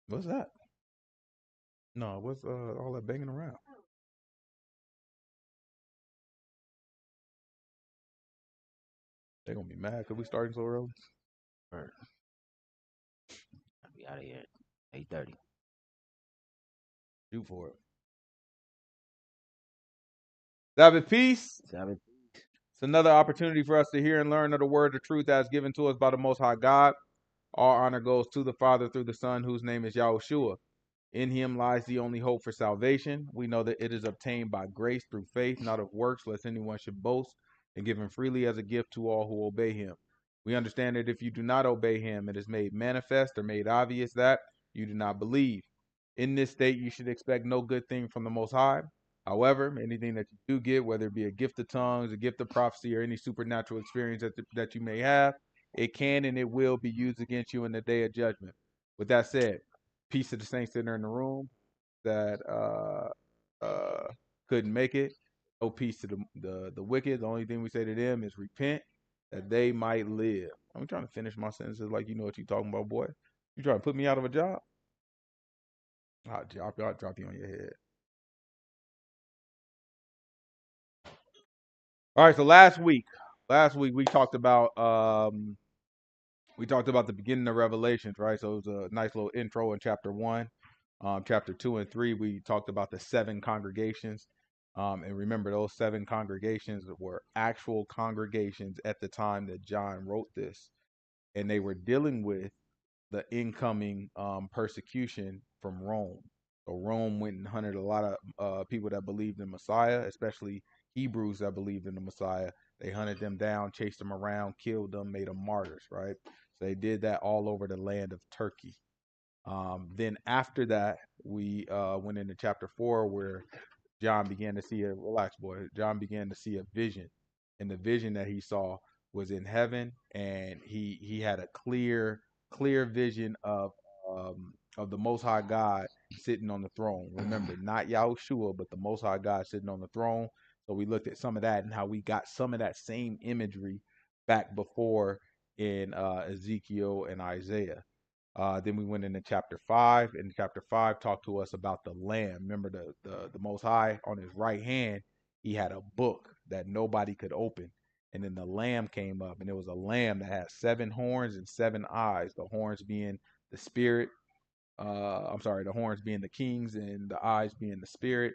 What's that? No, what's all that banging around? They're gonna be mad because we starting so early. All right. I'll be out of here at 8:30. Shoot for it. Sabbath peace. Sabbath. It's another opportunity for us to hear and learn of the word of truth that is given to us by the Most High God. All honor goes to the Father through the Son, whose name is Yahuah. In him lies the only hope for salvation. We know that it is obtained by grace through faith, not of works, lest anyone should boast, and given freely as a gift to all who obey him. We understand that if you do not obey him, it is made manifest or made obvious that you do not believe. In this state, you should expect no good thing from the Most High. However, anything that you do get, whether it be a gift of tongues, a gift of prophecy, or any supernatural experience that you may have, it can and it will be used against you in the day of judgment. With that said, peace to the saints that are in the room that couldn't make it. No peace to the wicked. The only thing we say to them is repent that they might live. I'm trying to finish my sentences like you know what you're talking about, boy. You trying to put me out of a job? I'll drop you on your head. All right, so last week we talked about the beginning of Revelations, right? So it was a nice little intro in chapter 1. Chapter 2 and 3, we talked about the 7 congregations. And remember, those 7 congregations were actual congregations at the time that John wrote this. And they were dealing with the incoming persecution from Rome. So Rome went and hunted a lot of people that believed in Messiah, especially Hebrews that believed in the Messiah. They hunted them down, chased them around, killed them, made them martyrs, right? So they did that all over the land of Turkey. Then after that, we went into chapter 4 where John began to see John began to see a vision. And the vision that he saw was in heaven, and he had a clear vision of the Most High God sitting on the throne. Remember, not Yahushua, but the Most High God sitting on the throne. So we looked at some of that and how we got some of that same imagery back before in Ezekiel and Isaiah. Then we went into chapter 5, and chapter 5 talked to us about the Lamb. Remember, the Most High on his right hand, he had a book that nobody could open. And then the Lamb came up, and it was a lamb that had 7 horns and 7 eyes. The horns being the spirit. The horns being the kings, and the eyes being the spirit.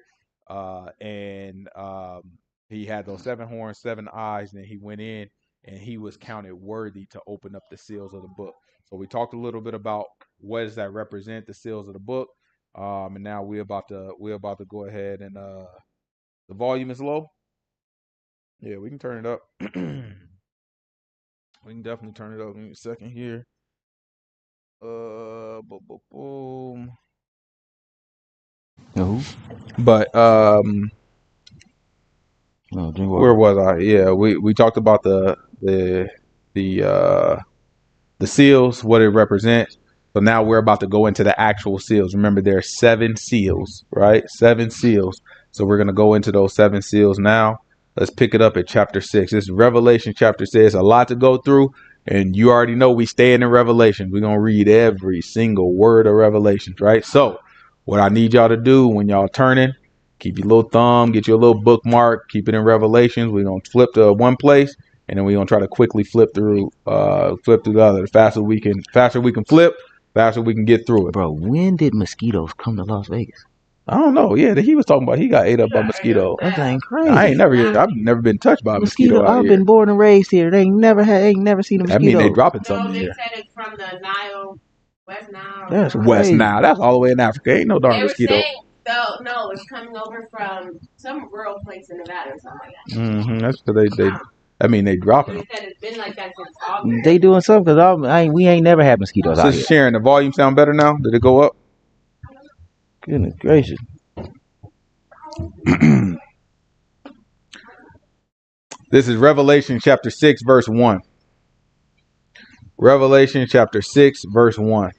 He had those 7 horns, 7 eyes, and then he went in, and he was counted worthy to open up the seals of the book. So we talked a little bit about what does that represent, the seals of the book. And now we're about to go ahead and the volume is low. Yeah, we can turn it up. We can definitely turn it up. Give me a second here. Boom. Who? But No, drink where water. was I? Yeah, we talked about the seals, what it represents. So now we're about to go into the actual seals. Remember, there are 7 seals, right? 7 seals. So we're going to go into those 7 seals now. Let's pick it up at chapter 6. This is Revelation chapter 6. A lot to go through. And you already know we staying in Revelation. We're going to read every single word of Revelation, right? So what I need y'all to do when y'all turning, keep your little thumb, get your little bookmark, keep it in Revelations. We're going to flip to one place, and then we're gonna try to quickly flip through the other. The faster we can flip, faster we can get through it. Bro, when did mosquitoes come to Las Vegas? I don't know. Yeah, he was talking about he got ate up by mosquito. That thing crazy. I've never been touched by a mosquito out I've here. been born and raised here. They ain't never seen a mosquito. I mean, they dropping something they here. said it's from the Nile, West Nile. That's West crazy. Nile. That's all the way in Africa. Ain't no darn They were mosquito. saying, no, it's coming over from some rural place in Nevada or something like that. That's because they dropping They them. said it's been like that since August. They doing something because we ain't never had mosquitoes out here. Sharon, the volume sound better now? Did it go up? Goodness gracious. This is Revelation chapter 6, verse 1. Revelation chapter 6, verse 1.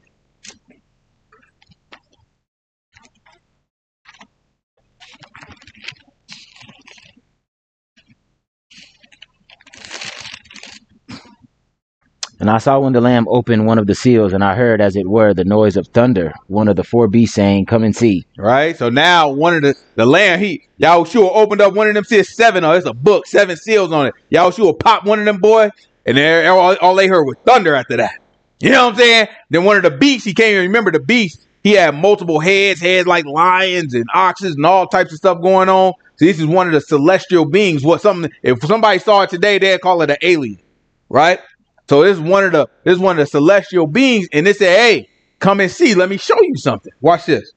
And I saw when the Lamb opened one of the seals, and I heard, as it were, the noise of thunder, one of the four beasts saying, "Come and see." Right. So now one of the Lamb, Yahuah opened up one of them seals, seven. Oh, it's a book, 7 seals on it. Yahuah popped one of them, boy, and all they heard was thunder after that. You know what I'm saying? Then one of the beasts, he can't even remember the beast. He had multiple heads like lions and oxes and all types of stuff going on. So this is one of the celestial beings. If somebody saw it today, they'd call it an alien, right? So this is one of the celestial beings, and they said, "Hey, come and see. Let me show you something." Watch this.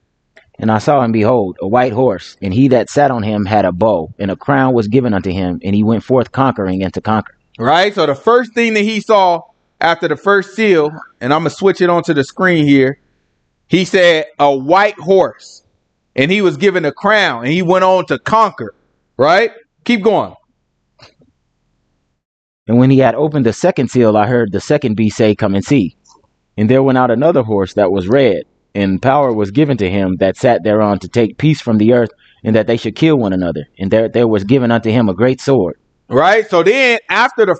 And I saw, and behold, a white horse, and he that sat on him had a bow, and a crown was given unto him, and he went forth conquering and to conquer. Right. So the first thing that he saw after the first seal, and I'm gonna switch it onto the screen here. He said a white horse, and he was given a crown, and he went on to conquer. Right. Keep going. And when he had opened the second seal, I heard the second beast say, "Come and see." And there went out another horse that was red, and power was given to him that sat thereon to take peace from the earth, and that they should kill one another. And there was given unto him a great sword. Right. So then after the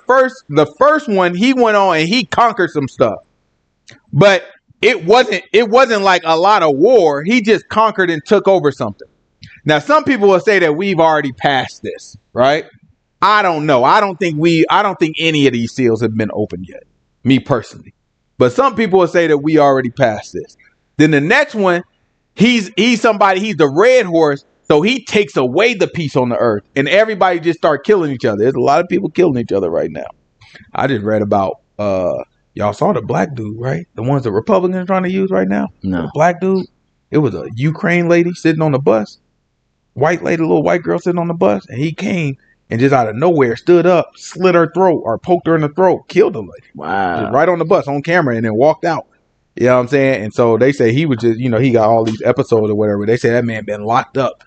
first one, he went on and he conquered some stuff. But it wasn't like a lot of war. He just conquered and took over something. Now, some people will say that we've already passed this, right? I don't know. I don't think any of these seals have been opened yet, me personally. But some people will say that we already passed this. Then the next one, he's the red horse, so he takes away the peace on the earth, and everybody just start killing each other. There's a lot of people killing each other right now. I just read about y'all saw the black dude, right? The ones the Republicans are trying to use right now. No. The black dude. It was a Ukraine lady sitting on the bus. White lady, little white girl sitting on the bus, and he came and just out of nowhere stood up, slit her throat or poked her in the throat, killed the lady. Wow. Just right on the bus on camera, and then walked out. You know what I'm saying? And so they say he was just, he got all these episodes or whatever. They say that man been locked up,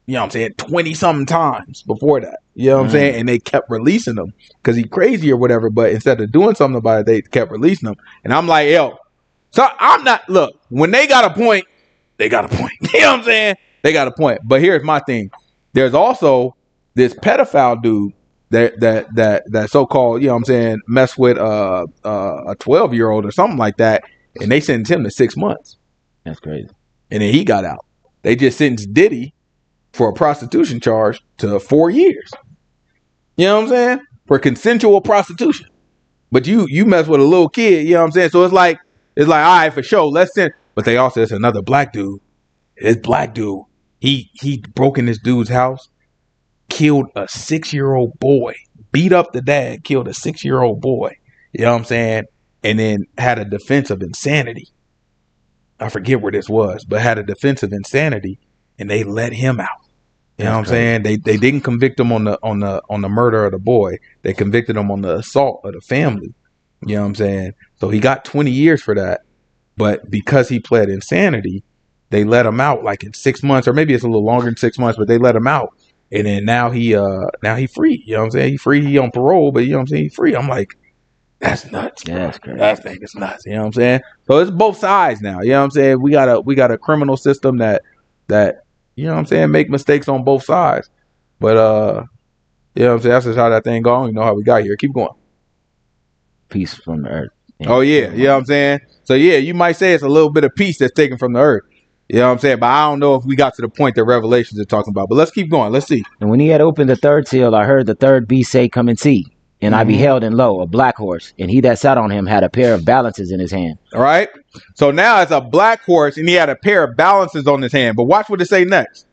20-something times before that. You know what I'm saying? And they kept releasing him because he crazy or whatever. But instead of doing something about it, they kept releasing him. And I'm like, yo, so look, when they got a point, they got a point. You know what I'm saying? They got a point. But here's my thing. There's also this pedophile dude that so-called, mess with a 12-year-old or something like that. And they sentenced him to 6 months. That's crazy. And then he got out. They just sentenced Diddy for a prostitution charge to 4 years. You know what I'm saying? For consensual prostitution. But you mess with a little kid, you know what I'm saying? So it's like, all right, for sure, let's send. But they also, it's another black dude. This black dude, he broke in this dude's house, killed a 6-year-old boy, beat up the dad, killed a 6-year-old boy. You know what I'm saying? And then had a defense of insanity. I forget where this was, but had a defense of insanity, and they let him out. You know what I'm saying? They didn't convict him on the murder of the boy. They convicted him on the assault of the family. You know what I'm saying? So he got 20 years for that. But because he pled insanity, they let him out like in 6 months, or maybe it's a little longer than 6 months, but they let him out. And then now he free. You know what I'm saying? He free, he on parole, but you know what I'm saying? He free. I'm like, that's nuts. Yeah, that's crazy. That thing is nuts. You know what I'm saying? So it's both sides now. You know what I'm saying? We got a criminal system that you know what I'm saying, make mistakes on both sides. But you know what I'm saying? That's just how that thing goes. You know how we got here. Keep going. Peace from the earth. Yeah. Oh yeah, you know what I'm saying? So yeah, you might say it's a little bit of peace that's taken from the earth. You know what I'm saying? But I don't know if we got to the point that Revelations are talking about. But let's keep going. Let's see. And when he had opened the third seal, I heard the third beast say, "Come and see." And I beheld, and lo, a black horse, and he that sat on him had a pair of balances in his hand. All right. So now it's a black horse, and he had a pair of balances on his hand. But watch what it say next.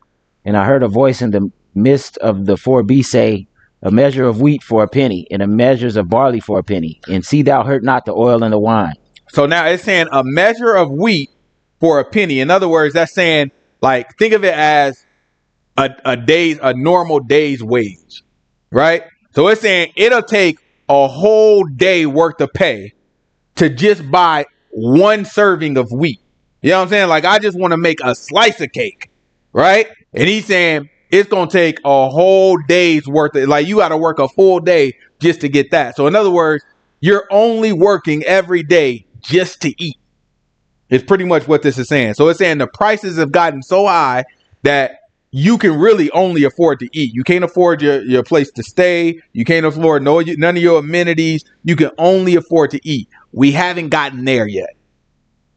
And I heard a voice in the midst of the four beasts say, "A measure of wheat for a penny, and a measure of barley for a penny, and see thou hurt not the oil and the wine." So now it's saying a measure of wheat for a penny. In other words, that's saying, like, think of it as a normal day's wage, right? So it's saying it'll take a whole day worth of pay to just buy one serving of wheat. You know what I'm saying? Like, I just want to make a slice of cake, right? And he's saying it's going to take a whole day's worth of, like, you got to work a full day just to get that. So in other words, you're only working every day just to eat. It's pretty much what this is saying. So it's saying the prices have gotten so high that you can really only afford to eat. You can't afford your place to stay. You can't afford none of your amenities. You can only afford to eat. We haven't gotten there yet.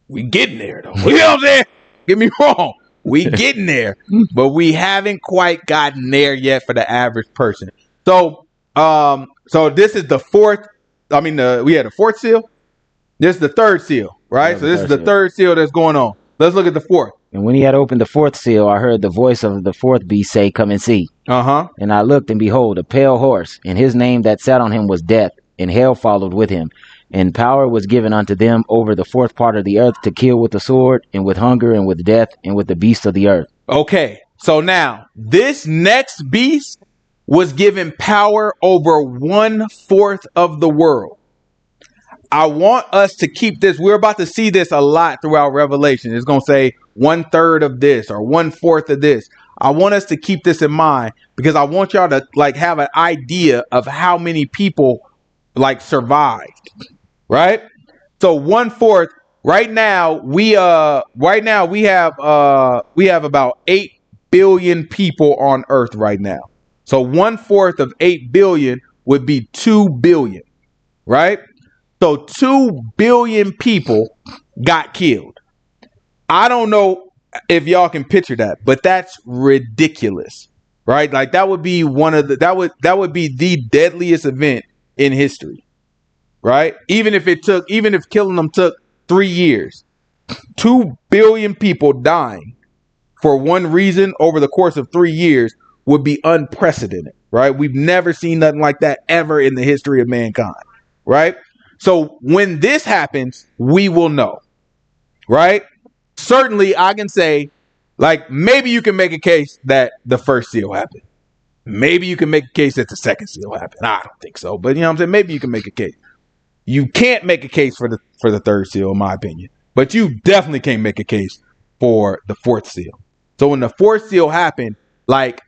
We getting there though. You know what I'm saying? Get me wrong. We getting there, but we haven't quite gotten there yet for the average person. So, so this is the fourth. I mean, we had the fourth seal. This is the third seal, right? Yeah, so this is the third seal that's going on. Let's look at the fourth. And when he had opened the fourth seal, I heard the voice of the fourth beast say, "Come and see." And I looked, and behold, a pale horse, and his name that sat on him was Death, and hell followed with him. And power was given unto them over the fourth part of the earth to kill with the sword, and with hunger, and with death, and with the beasts of the earth. Okay, so now this next beast was given power over 1/4 of the world. I want us to keep this. We're about to see this a lot throughout Revelation. It's going to say 1/3 of this or 1/4 of this. I want us to keep this in mind because I want y'all to like have an idea of how many people like survived, right? So 1/4 right now we have about 8 billion people on earth right now. So 1/4 of 8 billion would be 2 billion, right? So 2 billion people got killed. I don't know if y'all can picture that, but that's ridiculous, right? Like that would be that would be the deadliest event in history, right? Even if killing them took 3 years, 2 billion people dying for one reason over the course of 3 years would be unprecedented, right? We've never seen nothing like that ever in the history of mankind, right? So when this happens, we will know, right? Certainly, I can say, like, maybe you can make a case that the first seal happened. Maybe you can make a case that the second seal happened. I don't think so, but you know what I'm saying? Maybe you can make a case. You can't make a case for the third seal, in my opinion, but you definitely can't make a case for the fourth seal. So when the fourth seal happened, like,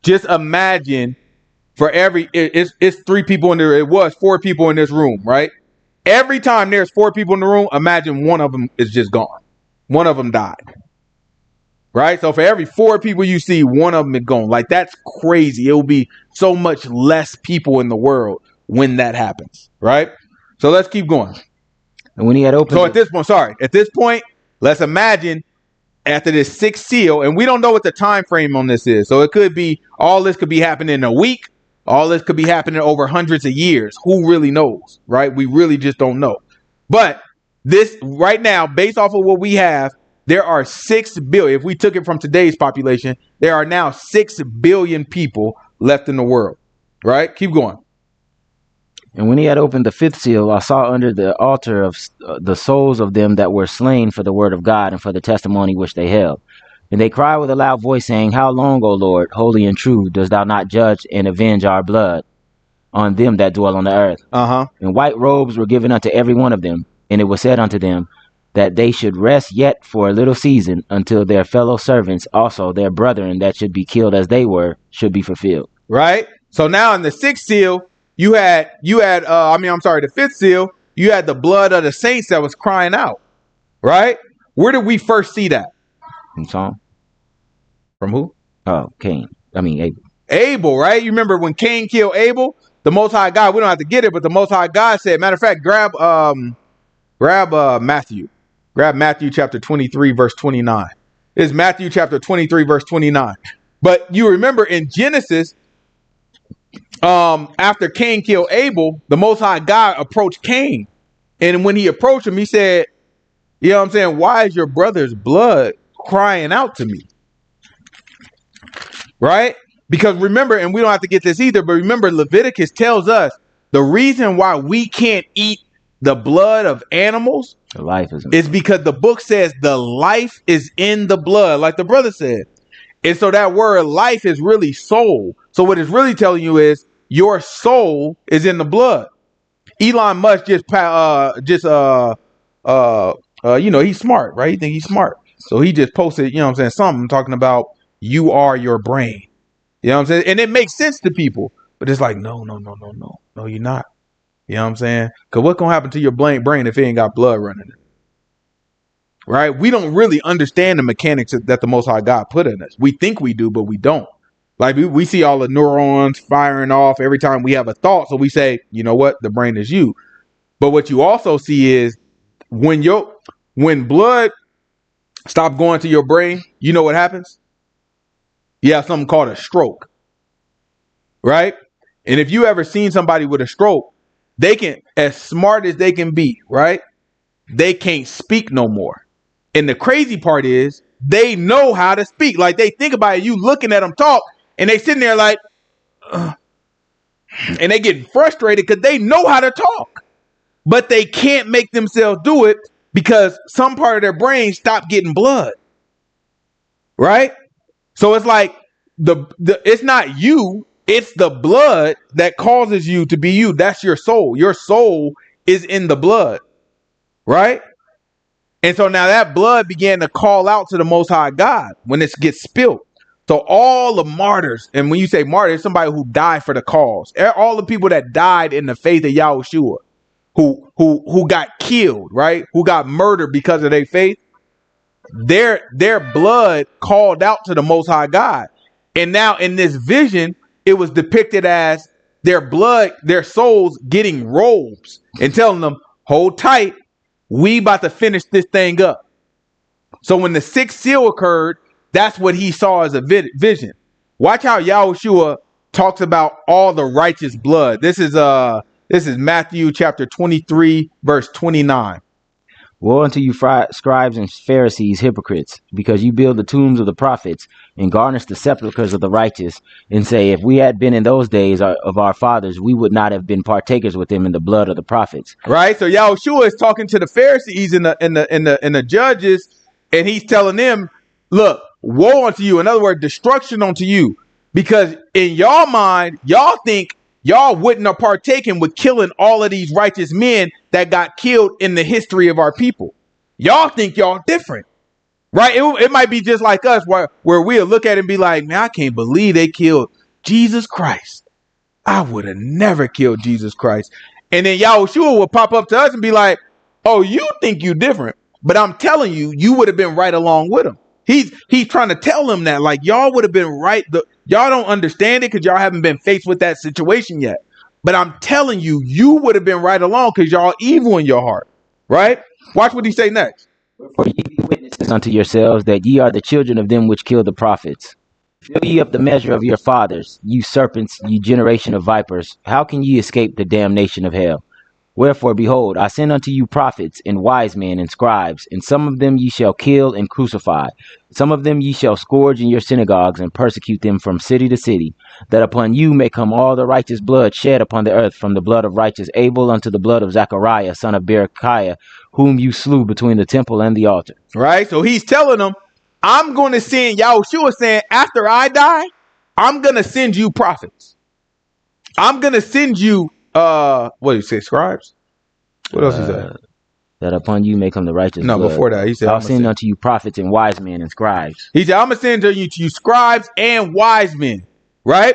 just imagine for it's 3 people in there. It was 4 people in this room, right? Every time there's 4 people in the room, imagine one of them is just gone. One of them died. Right? So for every 4 people you see, one of them is gone. Like, that's crazy. It will be so much less people in the world when that happens. Right? So let's keep going. And when he had opened... So at this point, let's imagine after this 6th seal, and we don't know what the time frame on this is. So it could be, all this could be happening in a week. All this could be happening over hundreds of years. Who really knows, right? We really just don't know. But this right now, based off of what we have, there are 6 billion. If we took it from today's population, there are now 6 billion people left in the world, right? Keep going. And when he had opened the 5th seal, I saw under the altar of the souls of them that were slain for the word of God and for the testimony which they held. And they cried with a loud voice, saying, "How long, O Lord, holy and true, dost thou not judge and avenge our blood on them that dwell on the earth?" And white robes were given unto every one of them. And it was said unto them that they should rest yet for a little season, until their fellow servants, also their brethren that should be killed as they were, should be fulfilled. Right? So now in the 6th seal, the 5th seal, you had the blood of the saints that was crying out. Right? Where did we first see that? From Psalm. From who? Cain. Abel. Abel, right? You remember when Cain killed Abel? The Most High God, we don't have to get it, but the Most High God said, matter of fact, grab Matthew. Grab Matthew chapter 23, verse 29. It's Matthew chapter 23, verse 29. But you remember in Genesis, after Cain killed Abel, the Most High God approached Cain. And when he approached him, he said, you know what I'm saying? Why is your brother's blood crying out to me? Right? Because remember, and we don't have to get this either, but remember, Leviticus tells us the reason why we can't eat the blood of animals is because the book says the life is in the blood, like the brother said. And so that word life is really soul. So what it's really telling you is your soul is in the blood. Elon Musk he's smart, right? He think he's smart. So he just posted, you know what I'm saying, something talking about you are your brain. You know what I'm saying? And it makes sense to people, but it's like, no, you're not. You know what I'm saying? Because what's going to happen to your brain if it ain't got blood running in it? right? We don't really understand the mechanics that the Most High God put in us. We think we do, but we don't. Like we see all the neurons firing off every time we have a thought. So we say, you know what? The brain is you. But what you also see is when blood stops going to your brain, you know what happens? You have something called a stroke, right? And if you ever seen somebody with a stroke, they can, as smart as they can be, right? They can't speak no more. And the crazy part is they know how to speak. Like they think about it, you looking at them talk, and they sitting there like, and they get frustrated because they know how to talk, but they can't make themselves do it because some part of their brain stopped getting blood, right? So it's like it's not you, it's the blood that causes you to be you. That's your soul. Your soul is in the blood, right? And so now that blood began to call out to the Most High God when it gets spilled. So all the martyrs, and when you say martyr, it's somebody who died for the cause. All the people that died in the faith of Yahuah, who got killed, right? Who got murdered because of their faith. Their blood called out to the Most High God. And now in this vision, it was depicted as their blood, their souls getting robes and telling them, hold tight. We about to finish this thing up. So when the sixth seal occurred, that's what he saw as a vision. Watch how Yahushua talks about all the righteous blood. This is Matthew chapter 23, verse 29. Woe unto you, scribes and Pharisees, hypocrites, because you build the tombs of the prophets and garnish the sepulchres of the righteous, and say, if we had been in those days of our fathers, we would not have been partakers with them in the blood of the prophets. Right. So Yahushua is talking to the Pharisees and the judges, and he's telling them, look, woe unto you. In other words, destruction unto you, because in y'all mind, y'all think y'all wouldn't have partaken with killing all of these righteous men that got killed in the history of our people. Y'all think y'all different, right? It might be just like us where we'll look at it and be like, man, I can't believe they killed Jesus Christ. I would have never killed Jesus Christ. And then Yahushua will pop up to us and be like, oh, you think you different, but I'm telling you, you would have been right along with him. He's trying to tell them that, like, y'all would have been right. Y'all don't understand it because y'all haven't been faced with that situation yet. But I'm telling you, you would have been right along because y'all evil in your heart, right? Watch what he say next. For ye be witnesses unto yourselves that ye are the children of them which killed the prophets. Fill ye up the measure of your fathers, you serpents, ye generation of vipers. How can ye escape the damnation of hell? Wherefore, behold, I send unto you prophets and wise men and scribes, and some of them ye shall kill and crucify. Some of them ye shall scourge in your synagogues and persecute them from city to city, that upon you may come all the righteous blood shed upon the earth, from the blood of righteous Abel unto the blood of Zechariah, son of Berechiah, whom you slew between the temple and the altar. Right? So he's telling them, I'm going to send, Yahushua saying, after I die, I'm going to send you prophets. I'm going to send you, what do you say, scribes? What else he said? That upon you may come the righteous blood. No, before that, he said, I'll send unto you prophets and wise men and scribes. He said, I'm going to send to you scribes and wise men, right?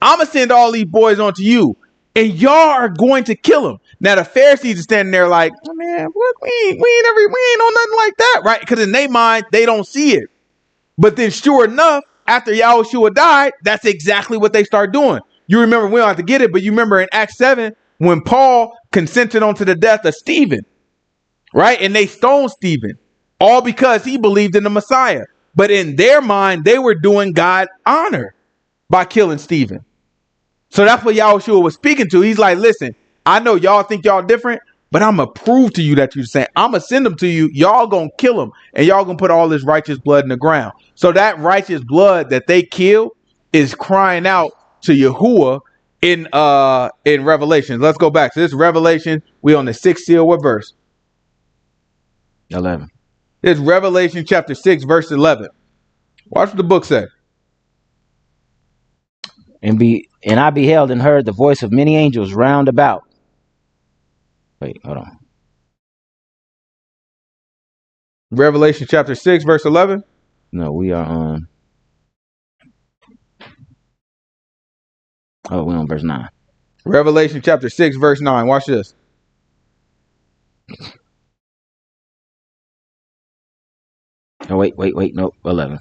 I'm going to send all these boys onto you, and y'all are going to kill them. Now, the Pharisees are standing there like, oh, man, look, we ain't on nothing like that, right? Because in their mind, they don't see it. But then sure enough, after Yahushua died, that's exactly what they start doing. You remember, we don't have to get it, but you remember in Acts 7, when Paul consented onto the death of Stephen, right? And they stoned Stephen, all because he believed in the Messiah. But in their mind, they were doing God honor by killing Stephen. So that's what Yahushua was speaking to. He's like, listen, I know y'all think y'all different, but I'm going to prove to you that you're saying, I'm going to send them to you. Y'all going to kill them, and y'all going to put all this righteous blood in the ground. So that righteous blood that they kill is crying out to Yahuah in Revelation. Let's go back to this Revelation. We on the 6th seal. What verse? 11. It's Revelation chapter 6, verse 11. Watch what the book say. And I beheld and heard the voice of many angels round about. Wait, hold on. Revelation chapter 6, verse 11. No, we are on. Oh, we're on verse 9. Revelation chapter 6, verse 9. Watch this. Oh, wait. Nope. 11.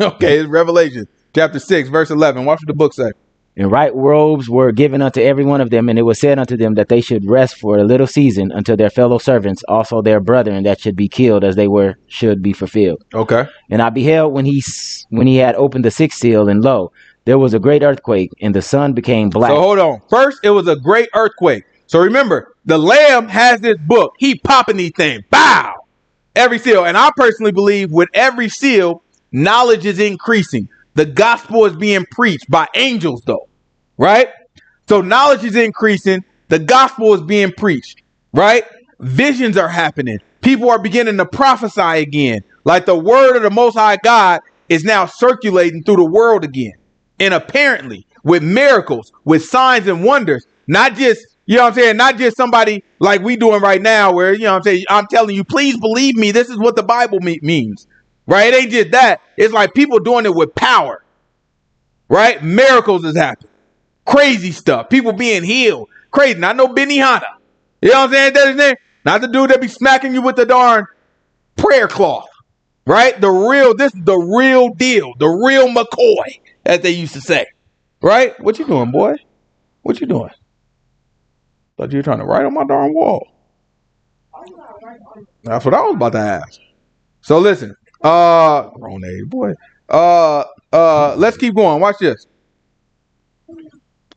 Okay, it's Revelation chapter 6, verse 11. Watch what the book say. And white robes were given unto every one of them, and it was said unto them that they should rest for a little season until their fellow servants, also their brethren that should be killed as they were, should be fulfilled. Okay. And I beheld when he had opened the sixth seal, and lo, there was a great earthquake, and the sun became black. So hold on. First, it was a great earthquake. So remember, the Lamb has this book. He popping these things. Bow. Every seal. And I personally believe with every seal, knowledge is increasing. The gospel is being preached by angels, though. Right? So knowledge is increasing. The gospel is being preached. Right? Visions are happening. People are beginning to prophesy again. Like the word of the Most High God is now circulating through the world again. And apparently with miracles, with signs and wonders, not just, you know what I'm saying, not just somebody like we doing right now where, you know what I'm saying, I'm telling you, please believe me, this is what the Bible means, right? It ain't just that. It's like people doing it with power, right? Miracles is happening. Crazy stuff. People being healed. Crazy. Not no Benny Hanna. You know what I'm saying? That is name. Not the dude that be smacking you with the darn prayer cloth, right? This is the real deal. The real McCoy, as they used to say. Right? What you doing, boy? What you doing? Thought you were trying to write on my darn wall. That's what I was about to ask. So listen, wrong age, boy. Let's keep going. Watch this.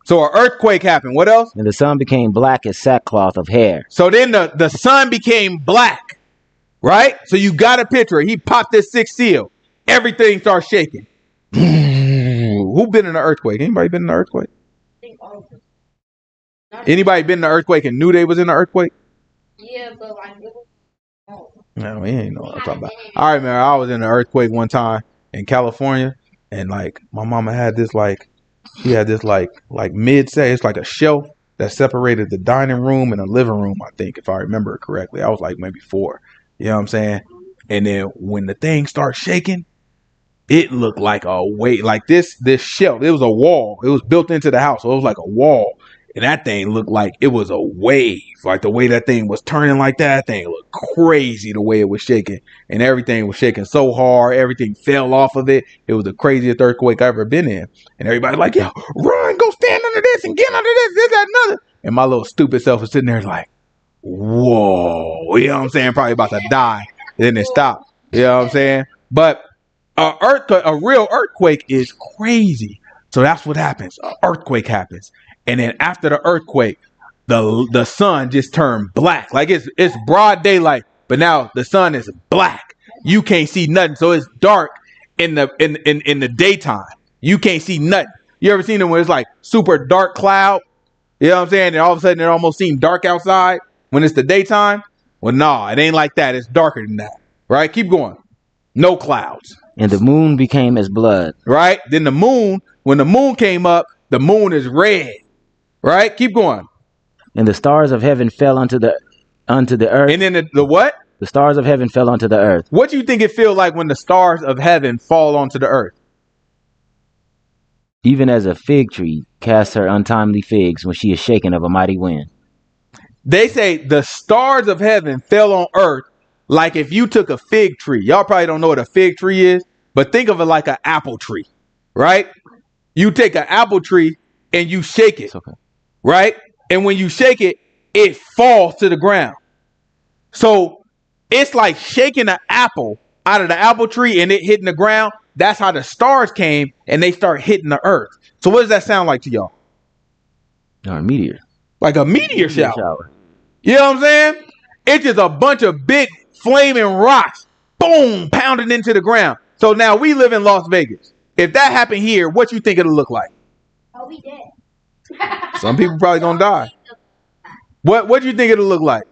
So an earthquake happened. What else? And the sun became black as sackcloth of hair. So then the sun became black, right? So you got a picture. He popped this sixth seal. Everything starts shaking. Who been in an earthquake? Anybody been in an earthquake? Anybody been in an earthquake and knew they was in an earthquake? Yeah, but like, no, we ain't know what I'm talking about. I remember I was in an earthquake one time in California, and like my mama had this she had this like mid-say, it's like a shelf that separated the dining room and the living room, I think, if I remember it correctly. I was like maybe 4. You know what I'm saying? And then when the thing starts shaking, it looked like a weight, like this shelf. It was a wall. It was built into the house, so it was like a wall. And that thing looked like it was a wave. Like the way that thing was turning like that thing looked crazy the way it was shaking. And everything was shaking so hard. Everything fell off of it. It was the craziest earthquake I've ever been in. And everybody like, yo, run, go stand under this and get under this, that, another. And my little stupid self was sitting there like, whoa. You know what I'm saying? Probably about to die. And then it stopped. You know what I'm saying? But a real earthquake is crazy. So that's what happens. An earthquake happens. And then after the earthquake, the sun just turned black. Like it's broad daylight, but now the sun is black. You can't see nothing. So it's dark in the daytime. You can't see nothing. You ever seen it when it's like super dark cloud? You know what I'm saying? And all of a sudden it almost seems dark outside when it's the daytime. Well, no, it ain't like that. It's darker than that. Right? Keep going. No clouds. And the moon became as blood. Right? Then the moon, when the moon came up, the moon is red. Right? Keep going. And the stars of heaven fell onto the earth. And then the what? The stars of heaven fell onto the earth. What do you think it feels like when the stars of heaven fall onto the earth? Even as a fig tree casts her untimely figs when she is shaken of a mighty wind. They say the stars of heaven fell on earth like if you took a fig tree. Y'all probably don't know what a fig tree is, but think of it like an apple tree, right? You take an apple tree and you shake it. Okay. Right? And when you shake it, it falls to the ground. So it's like shaking an apple out of the apple tree and it hitting the ground. That's how the stars came and they start hitting the earth. So what does that sound like to y'all? A meteor. Like a meteor shower. You know what I'm saying? It's just a bunch of big flaming rocks, boom, pounding into the ground. So now we live in Las Vegas. If that happened here, what you think it'll look like? oh, we dead. Some people probably gonna die. What do you think it'll look like?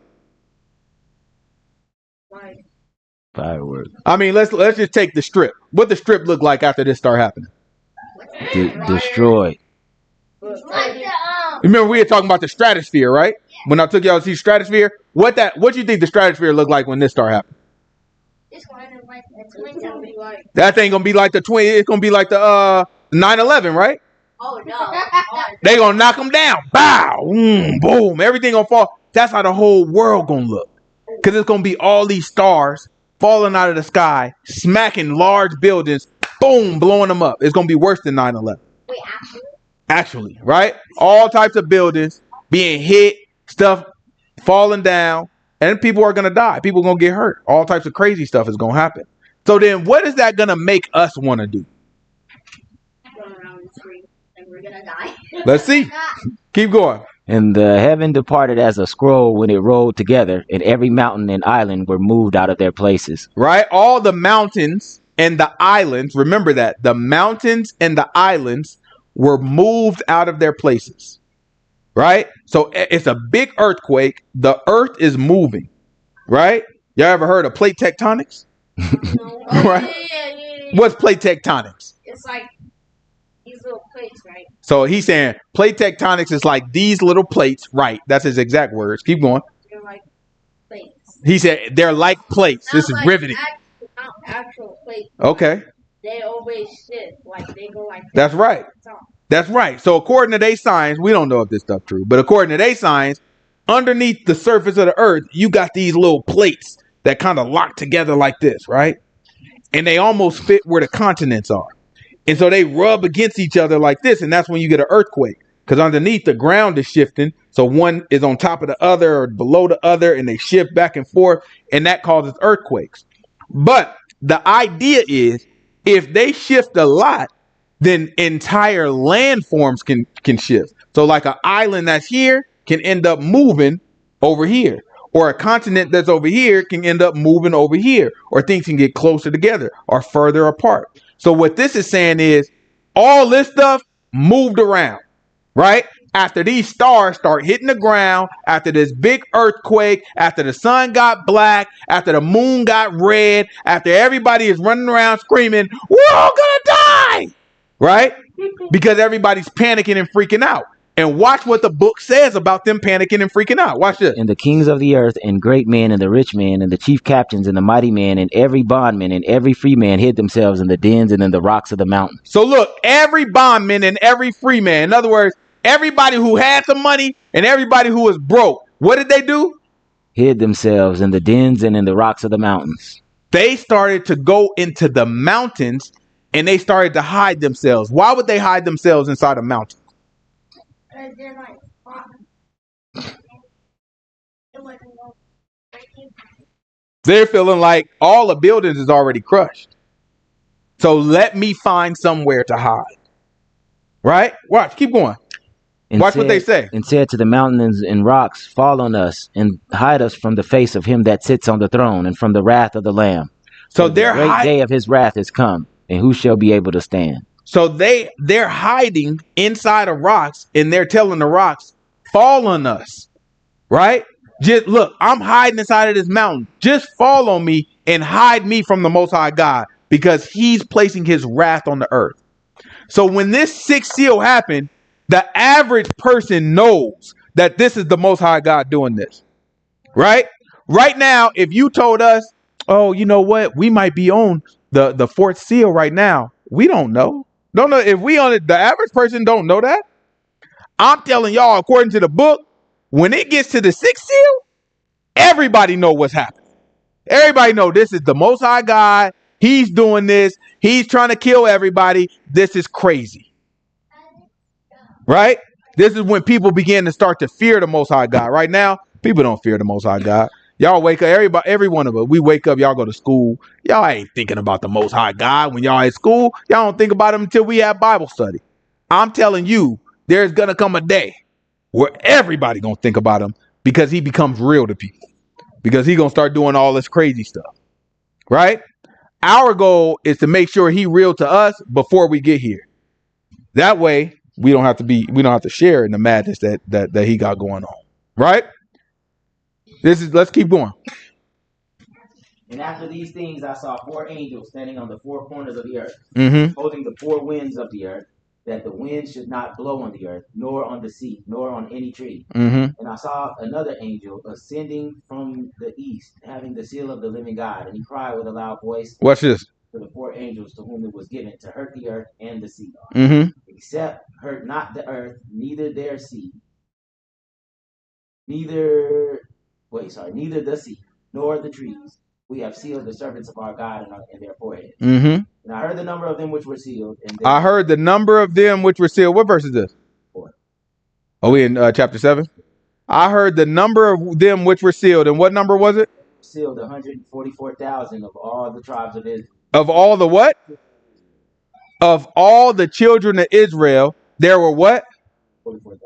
Fireworks. I mean, let's just take the strip. What the strip look like after this start happening? Destroyed. Remember we were talking about the stratosphere, right? When I took y'all to see stratosphere, what do you think the stratosphere look like when this start happening? That thing gonna be like the twin. It's gonna be like the 9/11, right? Oh no! They gonna knock them down. Bow, boom, everything gonna fall. That's how the whole world gonna look, because it's gonna be all these stars falling out of the sky, smacking large buildings, boom, blowing them up. It's going to be worse than 9/11. Wait, Actually, right? All types of buildings being hit, stuff falling down, and people are going to die. People are going to get hurt. All types of crazy stuff is going to happen. So then what is that going to make us want to do? Run around the street and we're gonna die. Let's see. Keep going. And the heaven departed as a scroll when it rolled together, and every mountain and island were moved out of their places. Right? All the mountains and the islands, remember that. The mountains and the islands were moved out of their places. Right? So it's a big earthquake. The earth is moving. Right? Y'all ever heard of plate tectonics? No. Right? Yeah. What's plate tectonics? It's like these little plates, right? So he's saying plate tectonics is like these little plates. Right. That's his exact words. Keep going. They're like plates. He said they're like plates. Not This is like riveting. Not actual plates. Okay. They always shift. Like they go like That's right. That's right. So according to their science, we don't know if this stuff true, but according to their science, underneath the surface of the earth, you got these little plates that kind of lock together like this, right? And they almost fit where the continents are. And so they rub against each other like this, and that's when you get an earthquake. Because underneath the ground is shifting. So one is on top of the other or below the other, and they shift back and forth, and that causes earthquakes. But the idea is if they shift a lot, then entire landforms can shift. So like an island that's here can end up moving over here. Or a continent that's over here can end up moving over here. Or things can get closer together or further apart. So what this is saying is all this stuff moved around, right? After these stars start hitting the ground, after this big earthquake, after the sun got black, after the moon got red, after everybody is running around screaming, we're all gonna die, right? Because everybody's panicking and freaking out. And watch what the book says about them panicking and freaking out. Watch this. And the kings of the earth, and great men, and the rich men, and the chief captains, and the mighty men, and every bondman, and every free man hid themselves in the dens and in the rocks of the mountains. So look, every bondman and every free man, in other words, everybody who had some money and everybody who was broke, what did they do? Hid themselves in the dens and in the rocks of the mountains. They started to go into the mountains and they started to hide themselves. Why would they hide themselves inside a mountain? They're like They're feeling like all the buildings is already crushed. So let me find somewhere to hide. Right? Watch, keep going. And Watch what they say. And said to the mountains and rocks, fall on us and hide us from the face of him that sits on the throne and from the wrath of the Lamb. So the great day of his wrath is come, and who shall be able to stand? So they're hiding inside of rocks, and they're telling the rocks, fall on us, right? Just look, I'm hiding inside of this mountain. Just fall on me and hide me from the Most High God, because he's placing his wrath on the earth. So when this sixth seal happened, the average person knows that this is the Most High God doing this, right? Right now, if you told us, oh, you know what, we might be on the fourth seal right now, we don't know. Don't know if we on it. The average person don't know that. I'm telling y'all, according to the book, when it gets to the sixth seal, everybody know what's happening. Everybody know this is the Most High God. He's doing this. He's trying to kill everybody. This is crazy. Right? This is when people begin to start to fear the Most High God. Right now, people don't fear the Most High God. Y'all wake up, every one of us, we wake up, y'all go to school. Y'all ain't thinking about the Most High God when y'all at school. Y'all don't think about him until we have Bible study. I'm telling you, there's going to come a day where everybody going to think about him, because he becomes real to people, because he going to start doing all this crazy stuff. Right? Our goal is to make sure he real to us before we get here. That way, we don't have to share in the madness that he got going on. Right? Let's keep going. And after these things, I saw four angels standing on the four corners of the earth, holding the four winds of the earth, that the wind should not blow on the earth, nor on the sea, nor on any tree. And I saw another angel ascending from the east, having the seal of the living God, and he cried with a loud voice. Watch this. To the four angels to whom it was given to hurt the earth and the sea, except hurt not the earth, neither their sea, neither the sea, nor the trees, we have sealed the servants of our God in their foreheads. Mm-hmm. And I heard the number of them which were sealed. And I heard the number of them which were sealed. What verse is this? 4. Oh, we in chapter 7? I heard the number of them which were sealed. And what number was it? Sealed 144,000 of all the tribes of Israel. Of all the what? Of all the children of Israel, there were what? 44,000.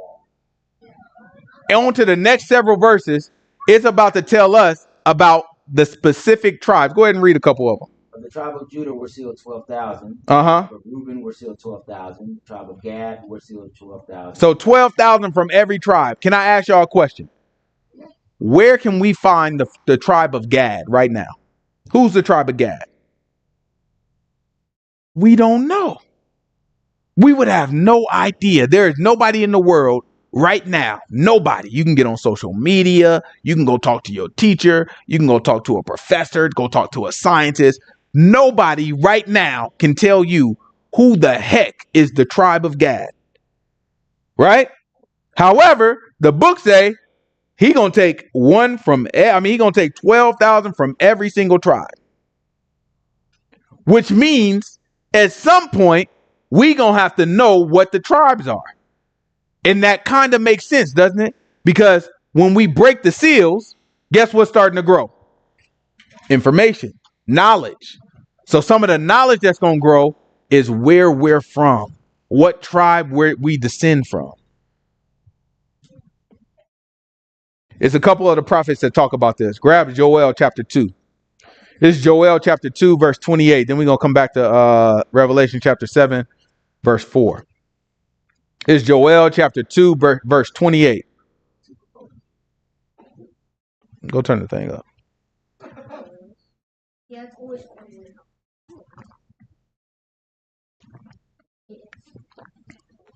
On to the next several verses, it's about to tell us about the specific tribes. Go ahead and read a couple of them. Of the tribe of Judah were sealed 12,000. Uh-huh. Of Reuben were sealed 12,000. The tribe of Gad were sealed 12,000. So 12,000 from every tribe. Can I ask y'all a question? Where can we find the tribe of Gad right now? Who's the tribe of Gad? We don't know. We would have no idea. There is nobody in the world right now. Nobody. You can get on social media. You can go talk to your teacher. You can go talk to a professor. Go talk to a scientist. Nobody right now can tell you who the heck is the tribe of Gad. Right? However, the book say he gonna take he gonna take 12,000 from every single tribe. Which means at some point we gonna have to know what the tribes are. And that kind of makes sense, doesn't it? Because when we break the seals, guess what's starting to grow? Information, knowledge. So some of the knowledge that's going to grow is where we're from, what tribe we descend from. It's a couple of the prophets that talk about this. Grab Joel chapter 2. This is Joel chapter 2, verse 28. Then we're going to come back to Revelation chapter 7, verse 4. It's Joel chapter 2, verse 28. Go turn the thing up.